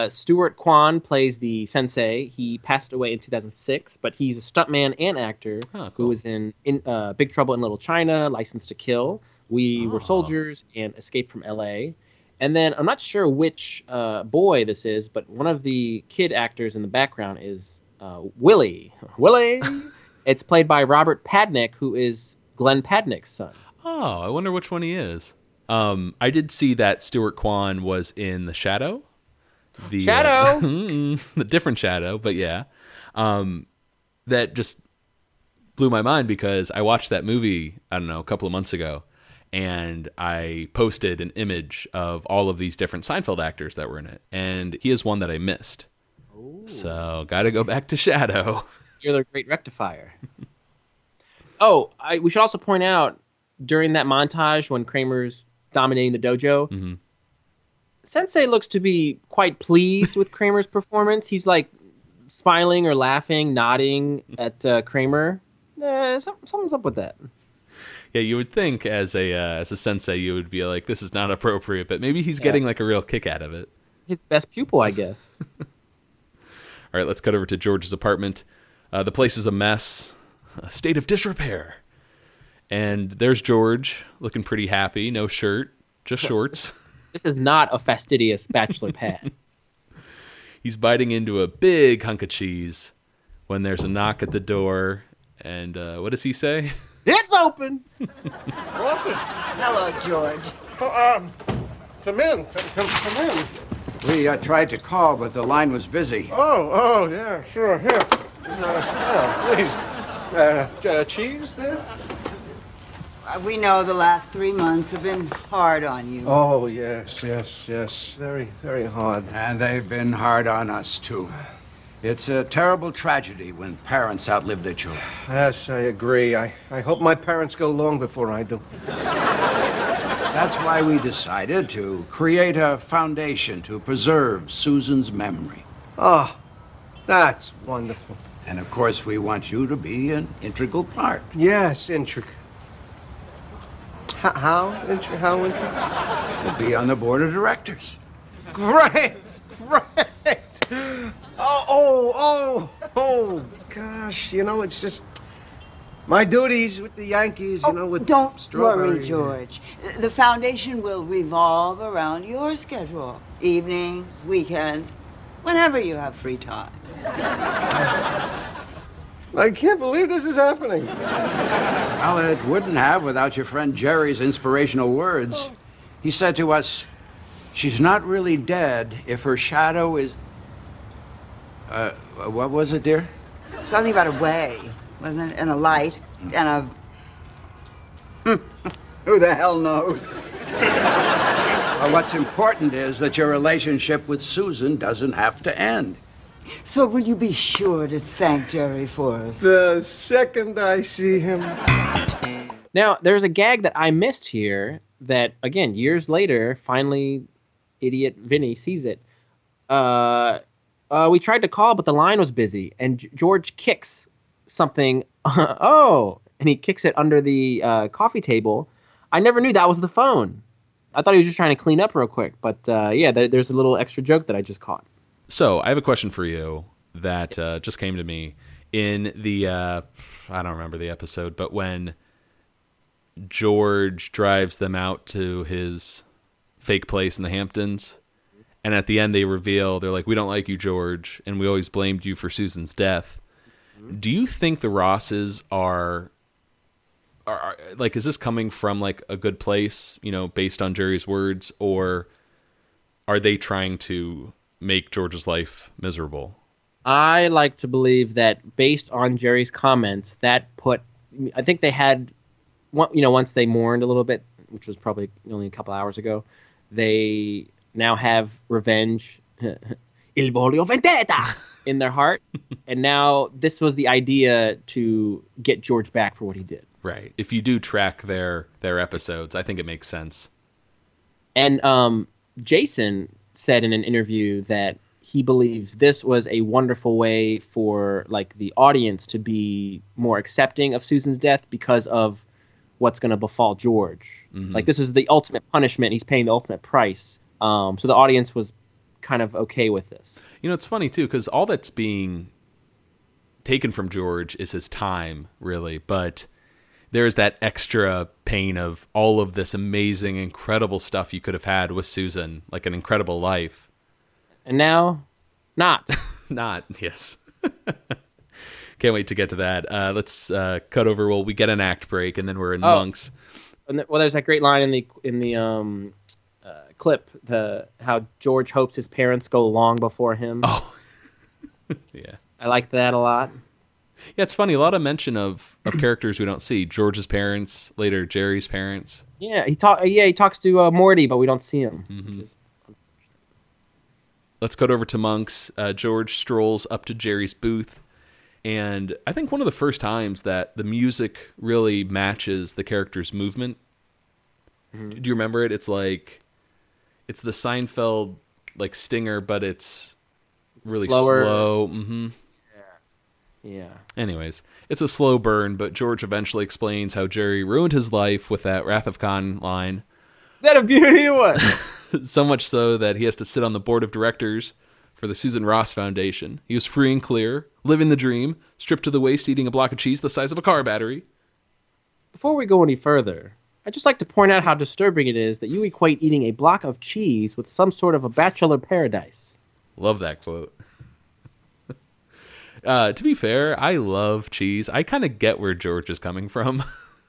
Stuart Kwan plays the sensei. He passed away in 2006, but he's a stuntman and actor who was in Big Trouble in Little China, License to Kill, We Were Soldiers, and Escape from L.A. And then I'm not sure which boy this is, but one of the kid actors in the background is Willie. It's played by Robert Padnick, who is Glenn Padnick's son. Oh, I wonder which one he is. I did see that Stuart Kwan was in The Shadow. The Shadow? The different Shadow, but yeah. That just blew my mind because I watched that movie, I don't know, a couple of months ago, and I posted an image of all of these different Seinfeld actors that were in it, and he is one that I missed. Ooh. So, got to go back to Shadow. You're the great rectifier. We should also point out, during that montage when Kramer's dominating the dojo, Sensei looks to be quite pleased with Kramer's performance. He's like smiling or laughing, nodding at Kramer. Something's up with that. Yeah, you would think as a sensei you would be like, this is not appropriate, but maybe he's getting like a real kick out of it. His best pupil, I guess. All right, let's cut over to George's apartment. The place is a mess, a state of disrepair. And there's George, looking pretty happy, no shirt, just shorts. This is not a fastidious bachelor pad. He's biting into a big hunk of cheese when there's a knock at the door. And what does he say? It's open! Hello, George. Come in. Come in. We tried to call, but the line was busy. Oh, yeah, sure. Here. Please. Cheese there? We know the last 3 months have been hard on you. Oh, yes. Very, very hard. And they've been hard on us, too. It's a terrible tragedy when parents outlive their children. Yes, I agree. I hope my parents go long before I do. That's why we decided to create a foundation to preserve Susan's memory. Oh, that's wonderful. And of course, we want you to be an integral part. Yes, integral. How integral? You'll be on the board of directors. Great! Oh, gosh, it's just my duties with the Yankees, with Don't Strawberry. worry, George. The foundation will revolve around your schedule. Evenings, weekends, whenever you have free time. I can't believe this is happening. Well, it wouldn't have without your friend Jerry's inspirational words. He said to us, she's not really dead if her shadow is... what was it, dear? Something about a way, wasn't it? And a light, and a... Who the hell knows? Well, what's important is that your relationship with Susan doesn't have to end. So will you be sure to thank Jerry for us? The second I see him. Now, there's a gag that I missed here that, again, years later, finally, idiot Vinny sees it. We tried to call, but the line was busy, and George kicks something. And he kicks it under the coffee table. I never knew that was the phone. I thought he was just trying to clean up real quick. But, there's a little extra joke that I just caught. So I have a question for you that just came to me in the, I don't remember the episode, but when George drives them out to his fake place in the Hamptons, and at the end they reveal, they're like, we don't like you, George, and we always blamed you for Susan's death. Do you think the Rosses are like, is this coming from like a good place, based on Jerry's words, or are they trying to make George's life miserable? I like to believe that based on Jerry's comments, I think they had, once they mourned a little bit, which was probably only a couple hours ago, they now have revenge, il voglio vendetta, in their heart. And now this was the idea to get George back for what he did. Right. If you do track their episodes, I think it makes sense. And Jason said in an interview that he believes this was a wonderful way for like the audience to be more accepting of Susan's death because of what's going to befall George. Mm-hmm. Like, this is the ultimate punishment. He's paying the ultimate price. So the audience was kind of okay with this. It's funny too, because all that's being taken from George is his time, really, but there's that extra pain of all of this amazing, incredible stuff you could have had with Susan, like an incredible life. And now, not. Not, yes. Can't wait to get to that. Let's cut over. We get an act break, and then we're in Monks. Well, there's that great line in the clip, how George hopes his parents go long before him. Oh, yeah. I like that a lot. Yeah, it's funny. A lot of mention of characters we don't see. George's parents, later Jerry's parents. Yeah, he talks to Morty, but we don't see him. Mm-hmm. Let's cut over to Monks. George strolls up to Jerry's booth, and I think one of the first times that the music really matches the character's movement. Mm-hmm. Do you remember it? It's like, it's the Seinfeld like stinger, but it's really slow. Mm-hmm. Yeah. Anyways, it's a slow burn, but George eventually explains how Jerry ruined his life with that Wrath of Khan line. Is that a beauty or what? So much so that he has to sit on the board of directors for the Susan Ross Foundation. He was free and clear, living the dream, stripped to the waist, eating a block of cheese the size of a car battery. Before we go any further, I'd just like to point out how disturbing it is that you equate eating a block of cheese with some sort of a bachelor paradise. Love that quote. To be fair, I love cheese. I kind of get where George is coming from.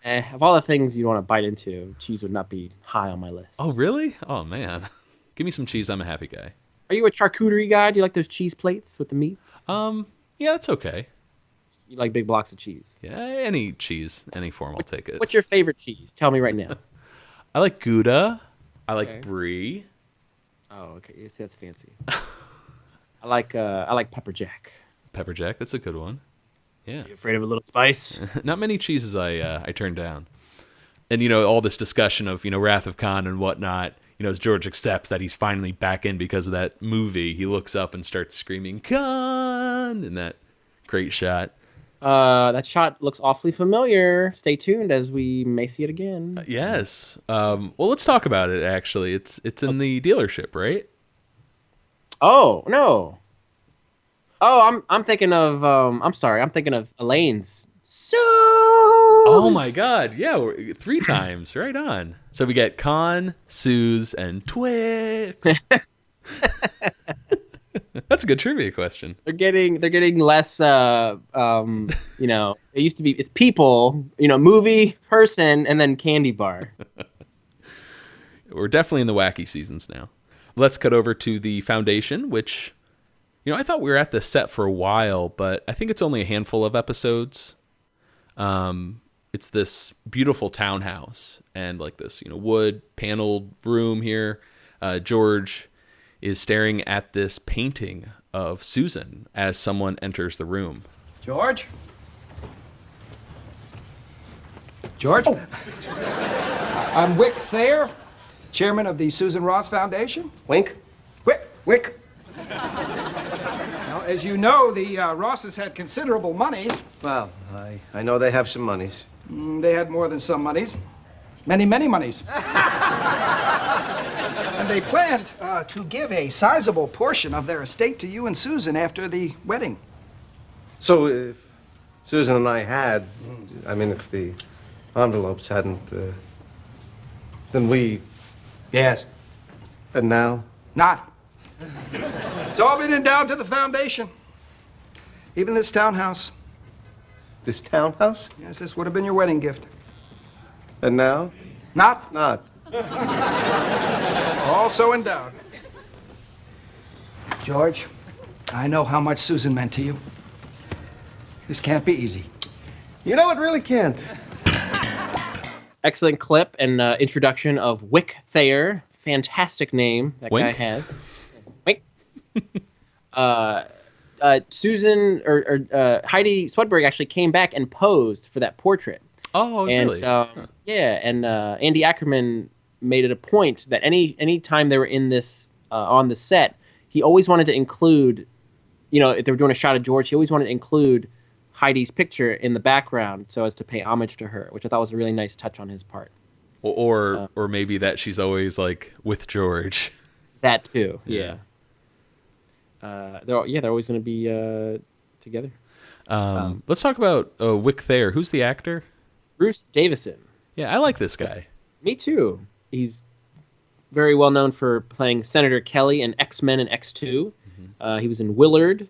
Of all the things you want to bite into, cheese would not be high on my list. Oh, really? Oh, man. Give me some cheese. I'm a happy guy. Are you a charcuterie guy? Do you like those cheese plates with the meats? Yeah, it's okay. You like big blocks of cheese? Yeah, any cheese, any form, I'll take it. What's your favorite cheese? Tell me right now. I like Gouda. I like Brie. Oh, okay. Yes, that's fancy. I like pepper jack. Pepper jack, that's a good one. Yeah. You afraid of a little spice? Not many cheeses I turn down. And, all this discussion of, Wrath of Khan and whatnot, as George accepts that he's finally back in because of that movie, he looks up and starts screaming, Khan! In that great shot. That shot looks awfully familiar. Stay tuned as we may see it again. Yes. Well, let's talk about it, actually. It's in the dealership, right? Oh, no. Oh, I'm thinking of I'm thinking of Elaine's. Oh my God! Yeah, 3 times, right on. So we get Con, Suze, and Twix. That's a good trivia question. They're getting less. It used to be it's people. Movie, person, and then candy bar. We're definitely in the wacky seasons now. Let's cut over to the Foundation, which, I thought we were at the set for a while, but I think it's only a handful of episodes. It's this beautiful townhouse and like this, wood paneled room here. George is staring at this painting of Susan as someone enters the room. George? George? Oh. I'm Wick Thayer, chairman of the Susan Ross Foundation. Wink? Wick. Now, as you know, the Rosses had considerable monies. Well, I know they have some monies. They had more than some monies. Many, many monies. And they planned to give a sizable portion of their estate to you and Susan after the wedding. So if Susan and I had, if the envelopes hadn't, then we... Yes. And now? Not. It's all been endowed to the foundation. Even this townhouse. This townhouse? Yes, this would have been your wedding gift. And now? Not. Also endowed. George, I know how much Susan meant to you. This can't be easy. It really can't. Excellent clip and introduction of Wick Thayer. Fantastic name that Wink? guy has. Wink. Susan or Heidi Swedberg actually came back and posed for that portrait. Oh, and, really? Yeah, and Andy Ackerman made it a point that any time they were in this on the set, he always wanted to include, if they were doing a shot of George, he always wanted to include Heidi's picture in the background so as to pay homage to her, which I thought was a really nice touch on his part. Or maybe that she's always like with George. That too, yeah. They're always going to be together. Let's talk about Wick Thayer. Who's the actor? Bruce Davison. Yeah, I like this guy. Me too. He's very well known for playing Senator Kelly in X-Men and X2. Mm-hmm. He was in Willard.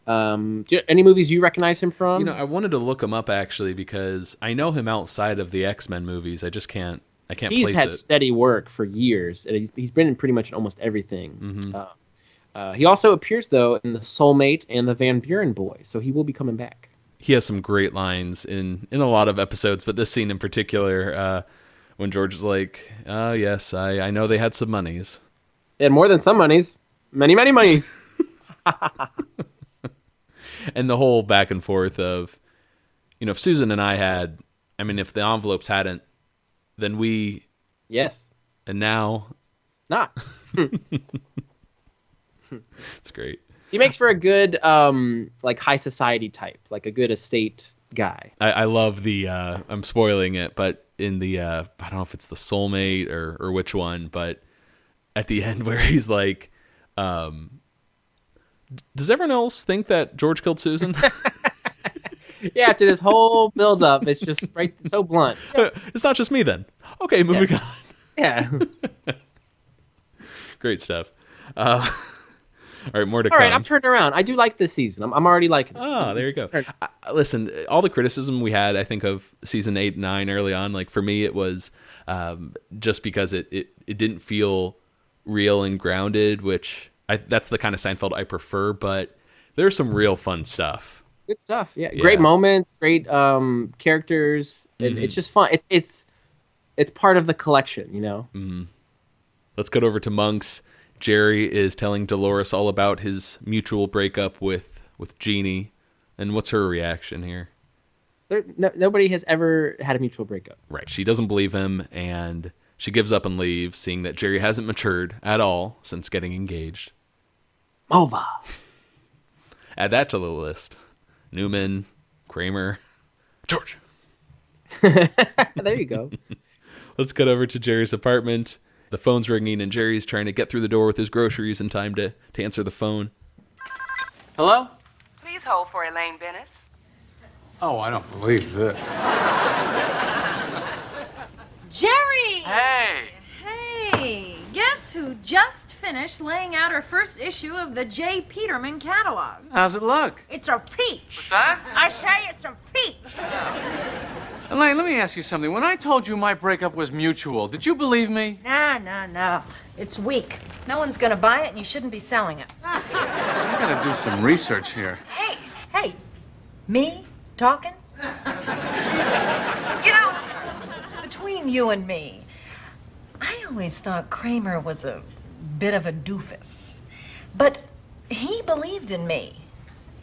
Any movies you recognize him from? I wanted to look him up actually because I know him outside of the X-Men movies. I just can't. I can't. He's place had it. steady work for years, and he's been in pretty much almost everything. Mm-hmm. He also appears though in The Soulmate and The Van Buren Boy, so he will be coming back. He has some great lines in a lot of episodes, but this scene in particular, when George is like, yes, I know they had some monies. They had more than some monies. Many, many monies. And the whole back and forth of, if Susan and I had, if the envelopes hadn't, then we... Yes. And now... Not. It's great. He makes for a good, high society type, like a good estate guy. I love the, I'm spoiling it, but in the, I don't know if it's The Soulmate or which one, but at the end where he's like, does everyone else think that George killed Susan? Yeah, after this whole build-up, it's just so blunt. It's not just me then. Okay, moving on. Yeah. Great stuff. All right, more to come. All right, I'm turning around. I do like this season. I'm already liking it. Oh, there you go. Listen, all the criticism we had, I think, of season 8 and 9 early on, like for me, it was just because it didn't feel real and grounded, which that's the kind of Seinfeld I prefer, but there's some real fun stuff. Good stuff. Yeah. Great moments, great characters. Mm-hmm. It's just fun. It's part of the collection, Mm-hmm. Let's get over to Monks. Jerry is telling Dolores all about his mutual breakup with Jeannie, and what's her reaction here? Nobody has ever had a mutual breakup. Right. She doesn't believe him, and she gives up and leaves, seeing that Jerry hasn't matured at all since getting engaged. Over. Add that to the list. Newman, Kramer, George. There you go. Let's get over to Jerry's apartment. The phone's ringing, and Jerry's trying to get through the door with his groceries in time to answer the phone. Hello? Please hold for Elaine Bennis. Oh, I don't believe this. Jerry! Hey! Hey! Guess who just finished laying out her first issue of the J. Peterman catalog? How's it look? It's a peach. What's that? I say it's a peach. Elaine, let me ask you something. When I told you my breakup was mutual, did you believe me? No. It's weak. No one's gonna buy it, and you shouldn't be selling it. I gotta do some research here. Hey, me talking? You know, between you and me, I always thought Kramer was a bit of a doofus. But he believed in me.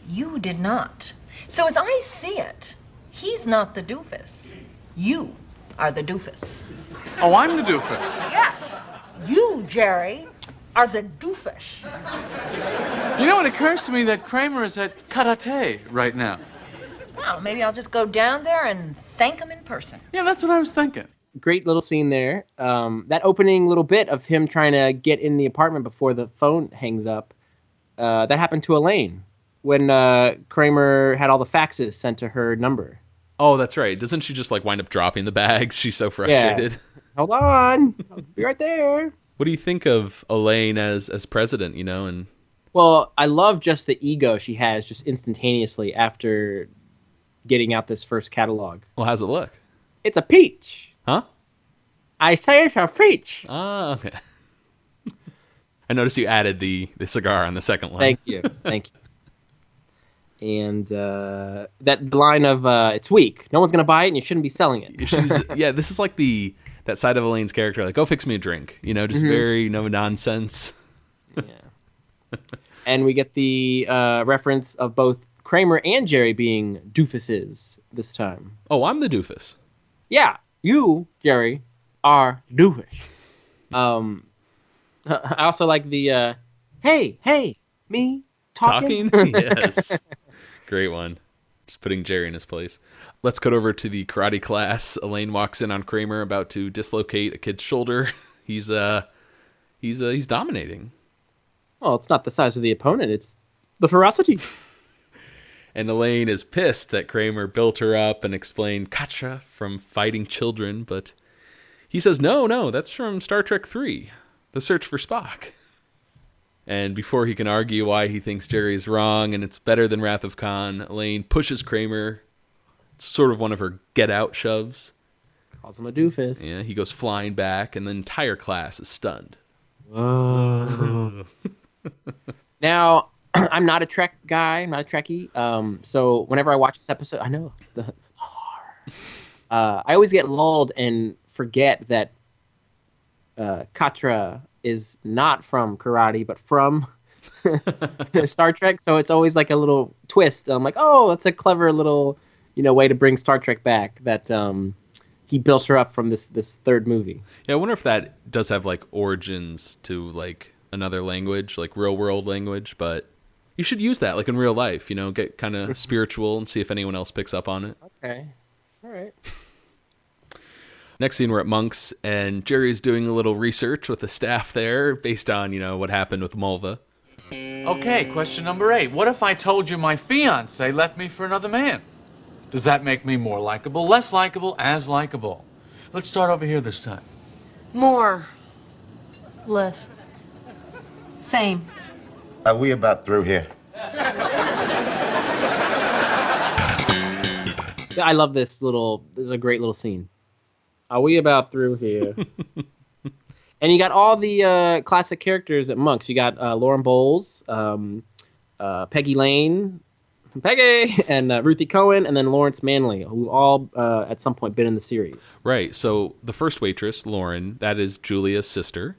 You did not. So as I see it, he's not the doofus. You are the doofus. Oh, I'm the doofus. Yeah. You, Jerry, are the doofus. You know, it occurs to me that Kramer is at karate right now. Well, maybe I'll just go down there and thank him in person. Yeah, that's what I was thinking. Great little scene there. That opening little bit of him trying to get in the apartment before the phone hangs up, that happened to Elaine when Kramer had all the faxes sent to her number. Oh, that's right. Doesn't she just like wind up dropping the bags? She's so frustrated. Yeah. Hold on. I'll be right there. What do you think of Elaine as president, you know? And well, I love just the ego she has just instantaneously after getting out this first catalog. Well, how's it look? It's a peach. Huh? I say it's a peach. Oh, okay. I noticed you added the cigar on the second one. Thank you. And that line of, it's weak. No one's going to buy it and you shouldn't be selling it. This is like that side of Elaine's character, like, go fix me a drink. You know, just very no nonsense. Yeah. And we get the reference of both Kramer and Jerry being doofuses this time. Oh, I'm the doofus. Yeah, you, Jerry, are doofus. I also like the, hey, me talking? Yes. Great one. Just putting Jerry in his place. Let's cut over to the karate class. Elaine walks in on Kramer about to dislocate a kid's shoulder. He's dominating. Well, it's not the size of the opponent, it's the ferocity. And Elaine is pissed that Kramer built her up and explained Katra from fighting children, but he says, no, that's from Star Trek 3, The Search for Spock. And before he can argue why he thinks Jerry is wrong and it's better than Wrath of Khan, Elaine pushes Kramer. It's sort of one of her get-out shoves. Calls him a doofus. Yeah, he goes flying back, and the entire class is stunned. Whoa. Now, I'm not a Trek guy. I'm not a Trekkie. So whenever I watch this episode, I know the horror. I always get lulled and forget that Katra is not from karate, but from Star Trek. So it's always like a little twist. I'm like, oh, that's a clever little, way to bring Star Trek back. That he built her up from this third movie. Yeah, I wonder if that does have like origins to like another language, like real world language, but. You should use that, like in real life, get kind of spiritual and see if anyone else picks up on it. Okay. All right. Next scene, we're at Monk's, and Jerry's doing a little research with the staff there based on, what happened with Mulva. Okay, question number 8. What if I told you my fiancé left me for another man? Does that make me more likable, less likable, as likable? Let's start over here this time. More. Less. Same. Are we about through here? I love this is a great little scene. Are we about through here? And you got all the classic characters at Monk's. You got Lauren Bowles, Peggy Lane, and Ruthie Cohen, and then Lawrence Manley, who all at some point been in the series. Right. So the first waitress, Lauren, that is Julia's sister.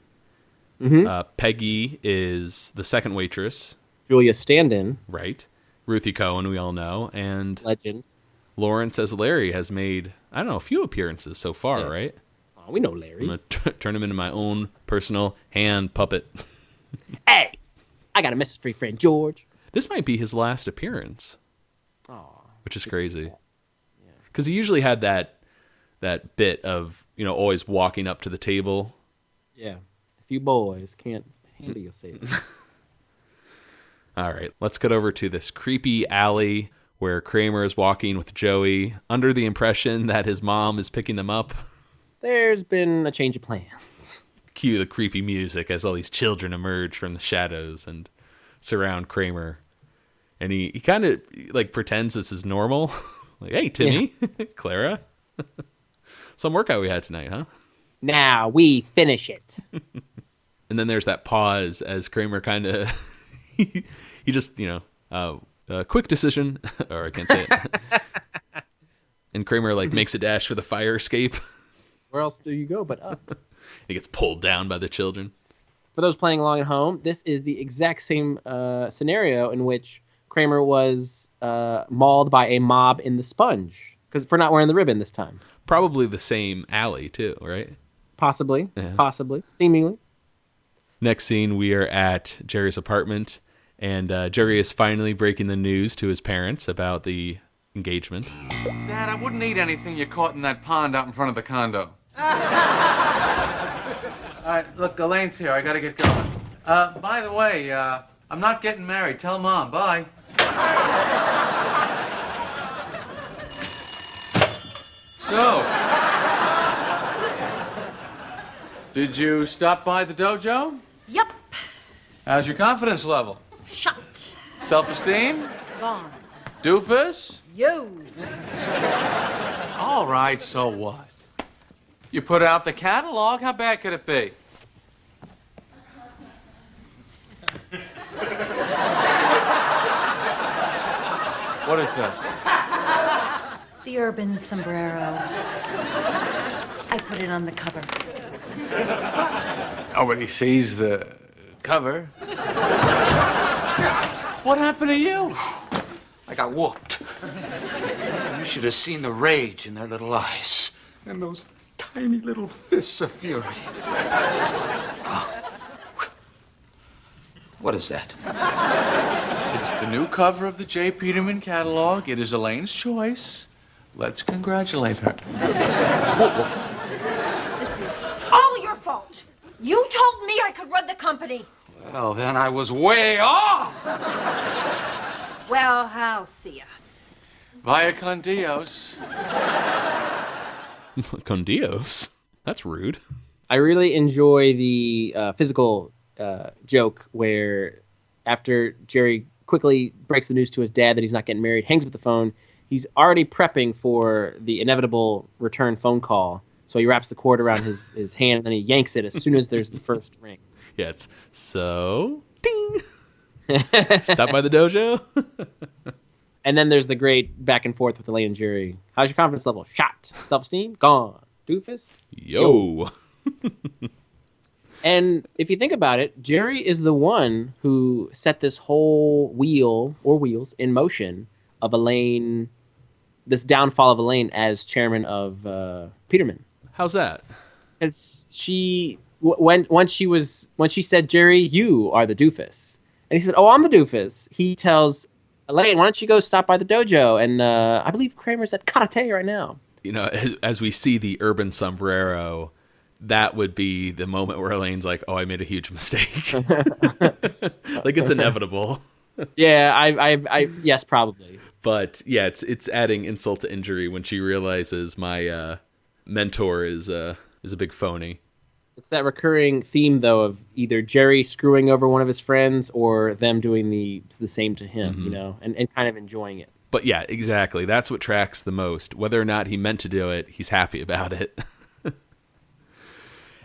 Mm-hmm. Peggy is the second waitress. Julia Standen. Right. Ruthie Cohen, we all know. And legend. Lawrence as Larry has made, I don't know, a few appearances so far, right? Oh, we know Larry. I'm going to turn him into my own personal hand puppet. Hey, I got a message for your friend George. This might be his last appearance. Oh, which is crazy. Because he usually had that bit of, always walking up to the table. Yeah. If you boys can't handle yourself. All right, let's get over to this creepy alley where Kramer is walking with Joey under the impression that his mom is picking them up. There's been a change of plans. cue the creepy music as all these children emerge from the shadows and surround Kramer. And he kind of like pretends this is normal. Like, hey, Timmy, Clara. Some workout we had tonight, huh? Now we finish it. And then there's that pause as Kramer kind of, he just, quick decision, or I can't say it. And Kramer like makes a dash for the fire escape. Where else do you go but up? He gets pulled down by the children. For those playing along at home, this is the exact same scenario in which Kramer was mauled by a mob in the Sponge, because for not wearing the ribbon this time. Probably the same alley too, right? Possibly, seemingly. Next scene, we are at Jerry's apartment, and Jerry is finally breaking the news to his parents about the engagement. Dad, I wouldn't eat anything you caught in that pond out in front of the condo. All right, look, Elaine's here. I gotta get going. By the way, I'm not getting married. Tell Mom. Bye. So, did you stop by the dojo? Yep. How's your confidence level? Shot. Self-esteem? Gone. Doofus? Yo. All right, so what? You put out the catalog, how bad could it be? What is that? The urban sombrero. I put it on the cover. Nobody sees the cover. What happened to you? I got whooped. You should have seen the rage in their little eyes and those tiny little fists of fury. Oh. What is that? It's the new cover of the J. Peterman catalog. It is Elaine's choice. Let's congratulate her. This is all your fault. You told me I could run the company. Well, then I was way off. Well, I'll see ya. Vaya con Dios. Con Dios? That's rude. I really enjoy the physical joke where after Jerry quickly breaks the news to his dad that he's not getting married, hangs up the phone, he's already prepping for the inevitable return phone call. So he wraps the cord around his hand and then he yanks it as soon as there's the first ring. Yeah, it's so ding. Stop by the dojo. And then there's the great back and forth with Elaine and Jerry. How's your confidence level? Shot. Self-esteem? Gone. Doofus? Yo. And if you think about it, Jerry is the one who set this whole wheels in motion of Elaine, this downfall of Elaine as chairman of Peterman. How's that? Because when she said, Jerry, you are the doofus. And he said, oh, I'm the doofus. He tells Elaine, why don't you go stop by the dojo? And I believe Kramer's at karate right now. You know, as we see the urban sombrero, that would be the moment where Elaine's like, oh, I made a huge mistake. Like, it's inevitable. Yeah, I yes, probably. But yeah, it's adding insult to injury when she realizes my mentor is a big phony. It's that recurring theme, though, of either Jerry screwing over one of his friends or them doing the same to him, you know, and kind of enjoying it. But yeah, exactly. That's what tracks the most. Whether or not he meant to do it, he's happy about it.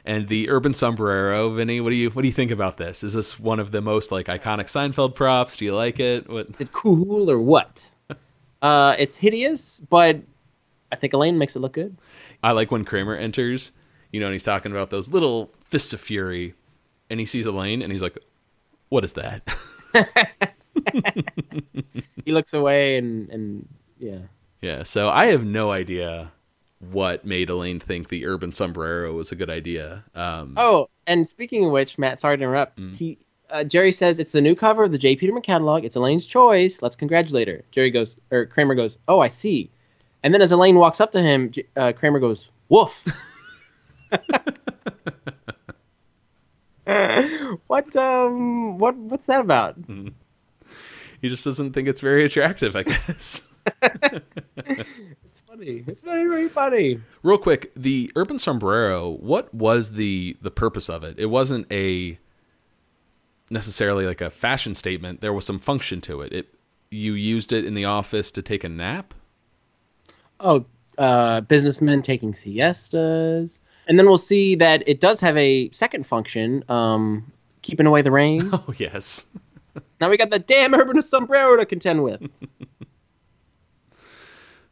And the urban sombrero, Vinny, what do you think about this? Is this one of the most like iconic Seinfeld props? Do you like it? Is it cool or what? It's hideous, but I think Elaine makes it look good. I like when Kramer enters, you know, and he's talking about those little fists of fury, and he sees Elaine, and he's like, "What is that?" He looks away, and yeah. Yeah. So I have no idea what made Elaine think the urban sombrero was a good idea. Oh, and speaking of which, Matt, sorry to interrupt. Jerry says it's the new cover of the J. Peterman catalog. It's Elaine's choice. Let's congratulate her. Kramer goes, oh, I see. And then as Elaine walks up to him, Kramer goes, woof. What's that about? He just doesn't think it's very attractive, I guess. It's funny. It's very, very funny. Real quick, the urban sombrero, what was the purpose of it? It wasn't necessarily like a fashion statement. There was some function to it. You used it in the office to take a nap? Oh, businessmen taking siestas. And then we'll see that it does have a second function, keeping away the rain. Oh, yes. Now we got the damn urban sombrero to contend with.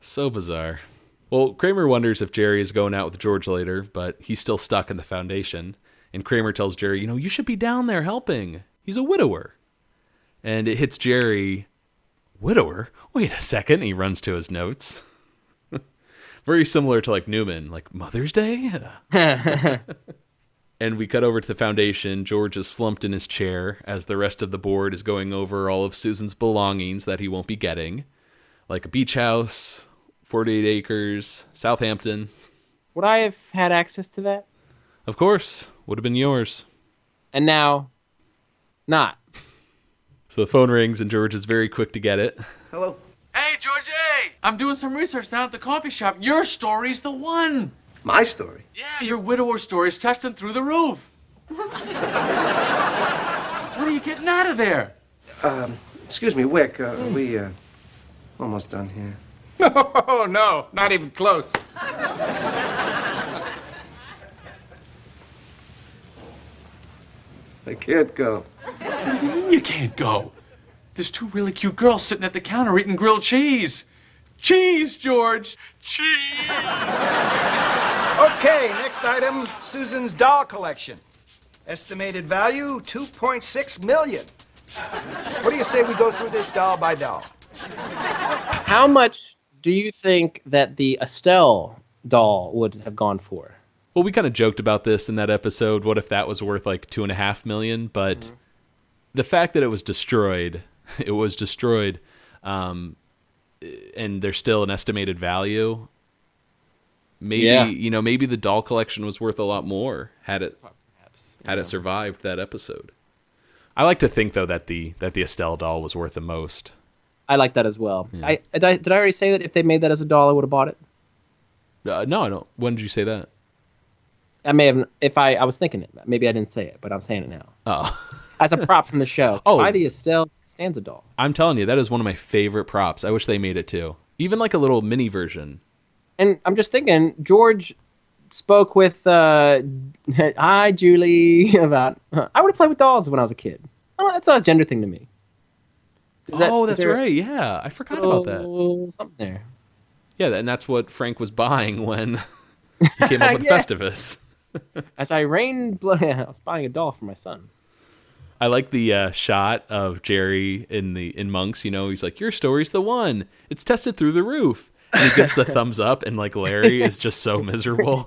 So bizarre. Well, Kramer wonders if Jerry is going out with George later, but he's still stuck in the foundation. And Kramer tells Jerry, you should be down there helping. He's a widower. And it hits Jerry, widower? Wait a second. He runs to his notes. Very similar to like Newman, like Mother's Day. And we cut over to the foundation. George is slumped in his chair as the rest of the board is going over all of Susan's belongings that he won't be getting. Like a beach house, 48 acres, Southampton. Would I have had access to that? Of course. Would have been yours. And now, not. So the phone rings and George is very quick to get it. Hello. Hey, Georgie! I'm doing some research down at the coffee shop. Your story's the one. My story? Yeah, your widower story's testing through the roof. What are you getting out of there? Excuse me, Wick. We almost done here. Oh, no, not even close. I can't go. What do you mean you can't go? There's two really cute girls sitting at the counter eating grilled cheese. Cheese, George! Cheese! Okay, next item, Susan's doll collection. Estimated value, $2.6 million. What do you say we go through this doll by doll? How much do you think that the Estelle doll would have gone for? Well, we kind of joked about this in that episode. What if that was worth like $2.5 million? But the fact that it was destroyed, and there's still an estimated value. Maybe maybe the doll collection was worth a lot more had it survived that episode. I like to think though that the Estelle doll was worth the most. I like that as well. Yeah. Did I already say that if they made that as a doll, I would have bought it? No, I don't. When did you say that? I may have. If I was thinking it, maybe I didn't say it, but I'm saying it now. Oh, as a prop from the show. Oh, buy the Estelle Stanza doll. I'm telling you, that is one of my favorite props. I wish they made it too. Even like a little mini version. And I'm just thinking, George spoke with hi Julie about. I would have played with dolls when I was a kid. Oh, that's not a gender thing to me. That's right. Yeah, I forgot about that. Something there. Yeah, and that's what Frank was buying when he came up with Festivus. As I rained blood, I was buying a doll for my son. I like the shot of Jerry in Monks. He's like, "Your story's the one. It's tested through the roof." And he gets the thumbs up, and like Larry is just so miserable.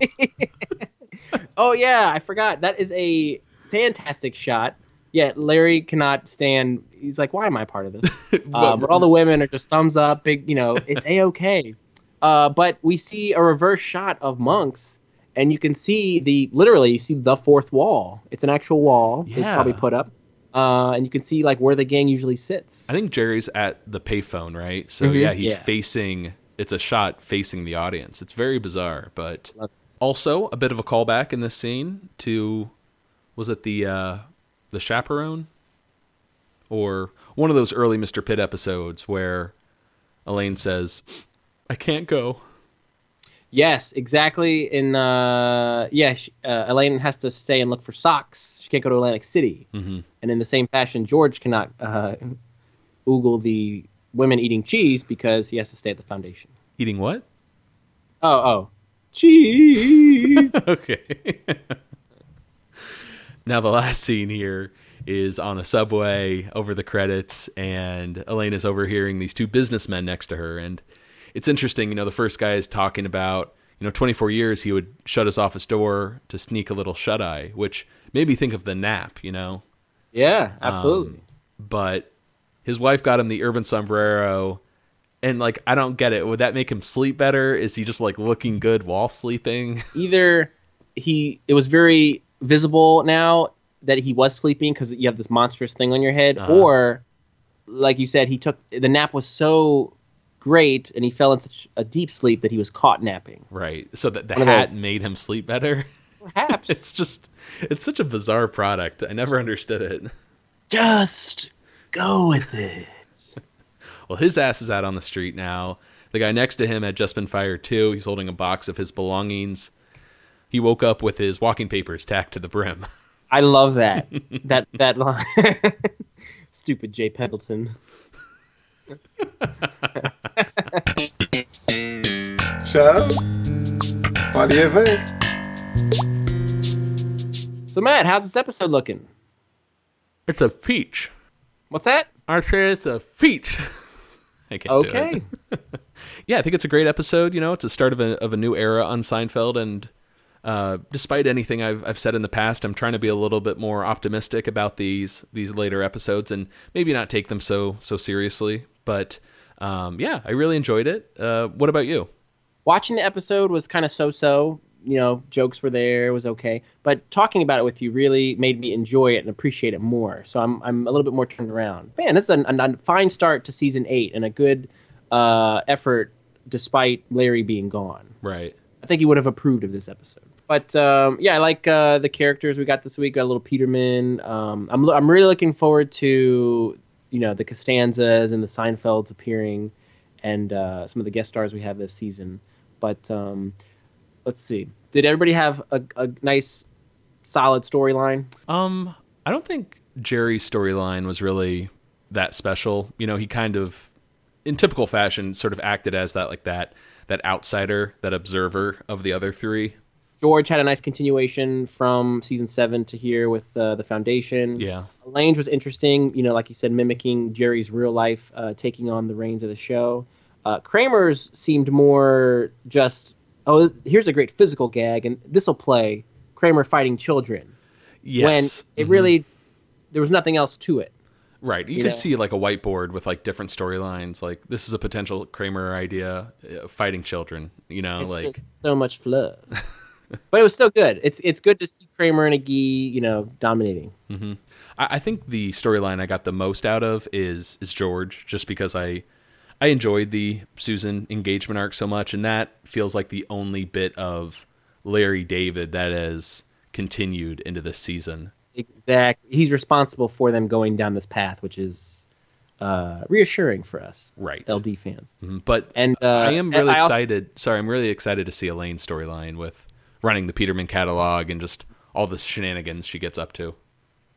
Oh yeah, I forgot. That is a fantastic shot. Yeah, Larry cannot stand. He's like, "Why am I part of this?" But all the women are just thumbs up. Big, it's a-okay. But we see a reverse shot of Monks, and you can see literally you see the fourth wall. It's an actual wall. Yeah. They probably put up. And you can see like where the gang usually sits. I think Jerry's at the payphone, right? So he's facing. It's a shot facing the audience. It's very bizarre, but also a bit of a callback in this scene to, was it the chaperone, or one of those early Mr. Pitt episodes where Elaine says, "I can't go." Yes, exactly. Elaine has to stay and look for socks. She can't go to Atlantic City. Mm-hmm. And in the same fashion, George cannot oogle the women eating cheese because he has to stay at the foundation. Eating what? Oh, cheese. Okay. Now the last scene here is on a subway over the credits, and Elaine is overhearing these two businessmen next to her, and it's interesting, the first guy is talking about, 24 years he would shut his office door to sneak a little shut-eye, which made me think of the nap, Yeah, absolutely. But his wife got him the urban sombrero, and, I don't get it. Would that make him sleep better? Is he just, looking good while sleeping? Either it was very visible now that he was sleeping because you have this monstrous thing on your head, or, like you said, the nap was so great, and he fell in such a deep sleep that he was caught napping. Right. So that the hat made him sleep better. Perhaps. It's such a bizarre product. I never understood it. Just go with it. Well, his ass is out on the street now. The guy next to him had just been fired too. He's holding a box of his belongings. He woke up with his walking papers tacked to the brim. I love that. that line. Stupid Jay Pendleton. So, what do you think? So, Matt, how's this episode looking? It's a peach. What's that? I say it's a peach. I can't do it. Yeah, I think it's a great episode. It's a start of a new era on Seinfeld, and despite anything I've said in the past, I'm trying to be a little bit more optimistic about these later episodes and maybe not take them so seriously. But yeah, I really enjoyed it. What about you? Watching the episode was kind of so. Jokes were there, it was okay. But talking about it with you really made me enjoy it and appreciate it more. So I'm a little bit more turned around. Man, this is a fine start to season 8 and a good effort despite Larry being gone. Right. I think he would have approved of this episode. But yeah, I like the characters we got this week. Got a little Peterman. I'm really looking forward to the Costanzas and the Seinfelds appearing, and some of the guest stars we have this season. But let's see. Did everybody have a nice, solid storyline? I don't think Jerry's storyline was really that special. He kind of, in typical fashion, sort of acted as that outsider, that observer of the other three. George had a nice continuation from season 7 to here with the Foundation. Yeah. Elaine's was interesting, like you said, mimicking Jerry's real life, taking on the reins of the show. Kramer's seemed more just, here's a great physical gag, and this will play Kramer fighting children. Yes. When it really, there was nothing else to it. Right. You could see like a whiteboard with like different storylines. Like, this is a potential Kramer idea, fighting children, It's just so much fluff. But it was still good. It's good to see Kramer and a gi, dominating. Mm-hmm. I think the storyline I got the most out of is George, just because I enjoyed the Susan engagement arc so much, and that feels like the only bit of Larry David that has continued into this season. Exactly. He's responsible for them going down this path, which is reassuring for us, right? LD fans. Mm-hmm. But I am really excited. I'm really excited to see Elaine's storyline with running the Peterman catalog and just all the shenanigans she gets up to.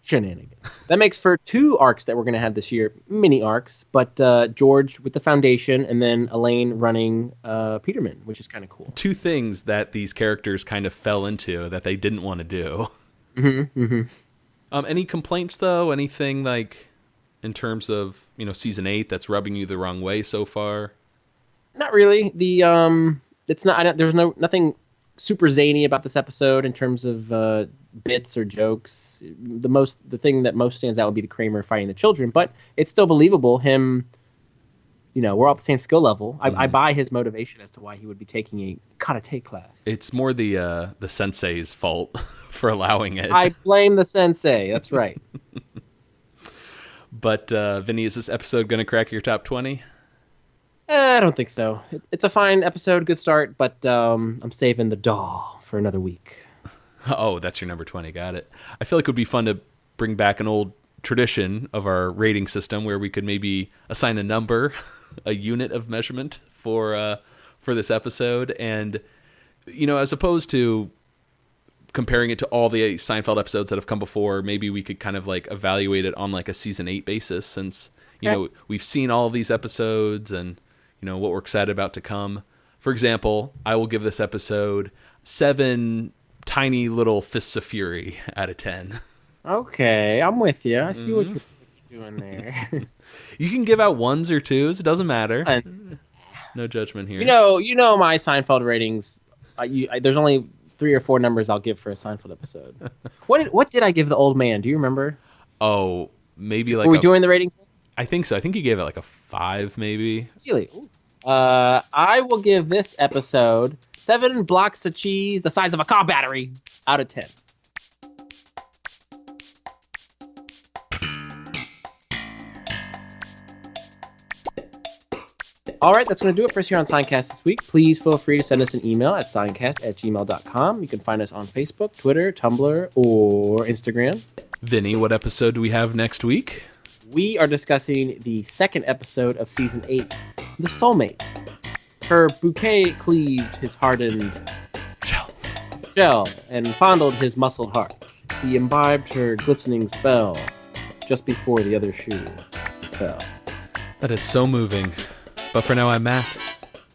Shenanigans. That makes for 2 arcs that we're going to have this year, mini arcs, but George with the Foundation and then Elaine running Peterman, which is kind of cool. 2 things that these characters kind of fell into that they didn't want to do. Mm-hmm, mm-hmm. Any complaints, though? Anything like in terms of, season 8 that's rubbing you the wrong way so far? Not really. It's not. There's nothing super zany about this episode in terms of bits or jokes. The thing that most stands out would be the Kramer fighting the children, but it's still believable. Him, we're all at the same skill level. I buy his motivation as to why he would be taking a karate class. It's more the sensei's fault for allowing it. I blame the sensei. That's right. But Vinny, is this episode going to crack your top 20? I don't think so. It's a fine episode, good start, but I'm saving the doll for another week. Oh, that's your number 20. Got it. I feel like it would be fun to bring back an old tradition of our rating system where we could maybe assign a number, a unit of measurement for this episode. And, as opposed to comparing it to all the Seinfeld episodes that have come before, maybe we could kind of like evaluate it on like a season 8 basis, since, we've seen all of these episodes and, what we're excited about to come. For example, I will give this episode 7 tiny little fists of fury out of 10. Okay, I'm with you. I see what you're doing there. You can give out 1s or 2s. It doesn't matter. No judgment here. You know my Seinfeld ratings. There's only 3 or 4 numbers I'll give for a Seinfeld episode. What did I give the old man? Do you remember? Oh, maybe like. Were we doing the ratings? I think so. I think you gave it like a 5, maybe. Really? I will give this episode 7 blocks of cheese the size of a car battery out of 10. All right, that's going to do it for us here on Seincast this week. Please feel free to send us an email at seincast@gmail.com. You can find us on Facebook, Twitter, Tumblr, or Instagram. Vinny, what episode do we have next week? We are discussing the second episode of Season 8, The Soulmate. Her bouquet cleaved his hardened shell and fondled his muscled heart. He imbibed her glistening spell just before the other shoe fell. That is so moving. But for now, I'm Matt.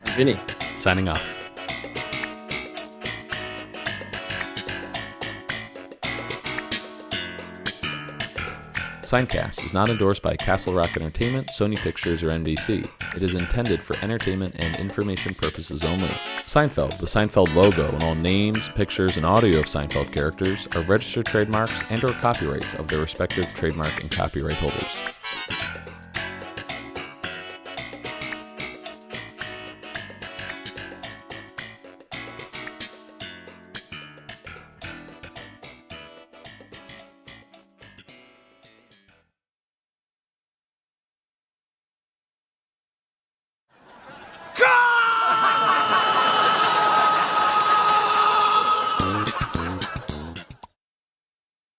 I'm Vinny. Signing off. Seincast is not endorsed by Castle Rock Entertainment, Sony Pictures, or NBC. It is intended for entertainment and information purposes only. Seinfeld, the Seinfeld logo, and all names, pictures, and audio of Seinfeld characters are registered trademarks and/or copyrights of their respective trademark and copyright holders.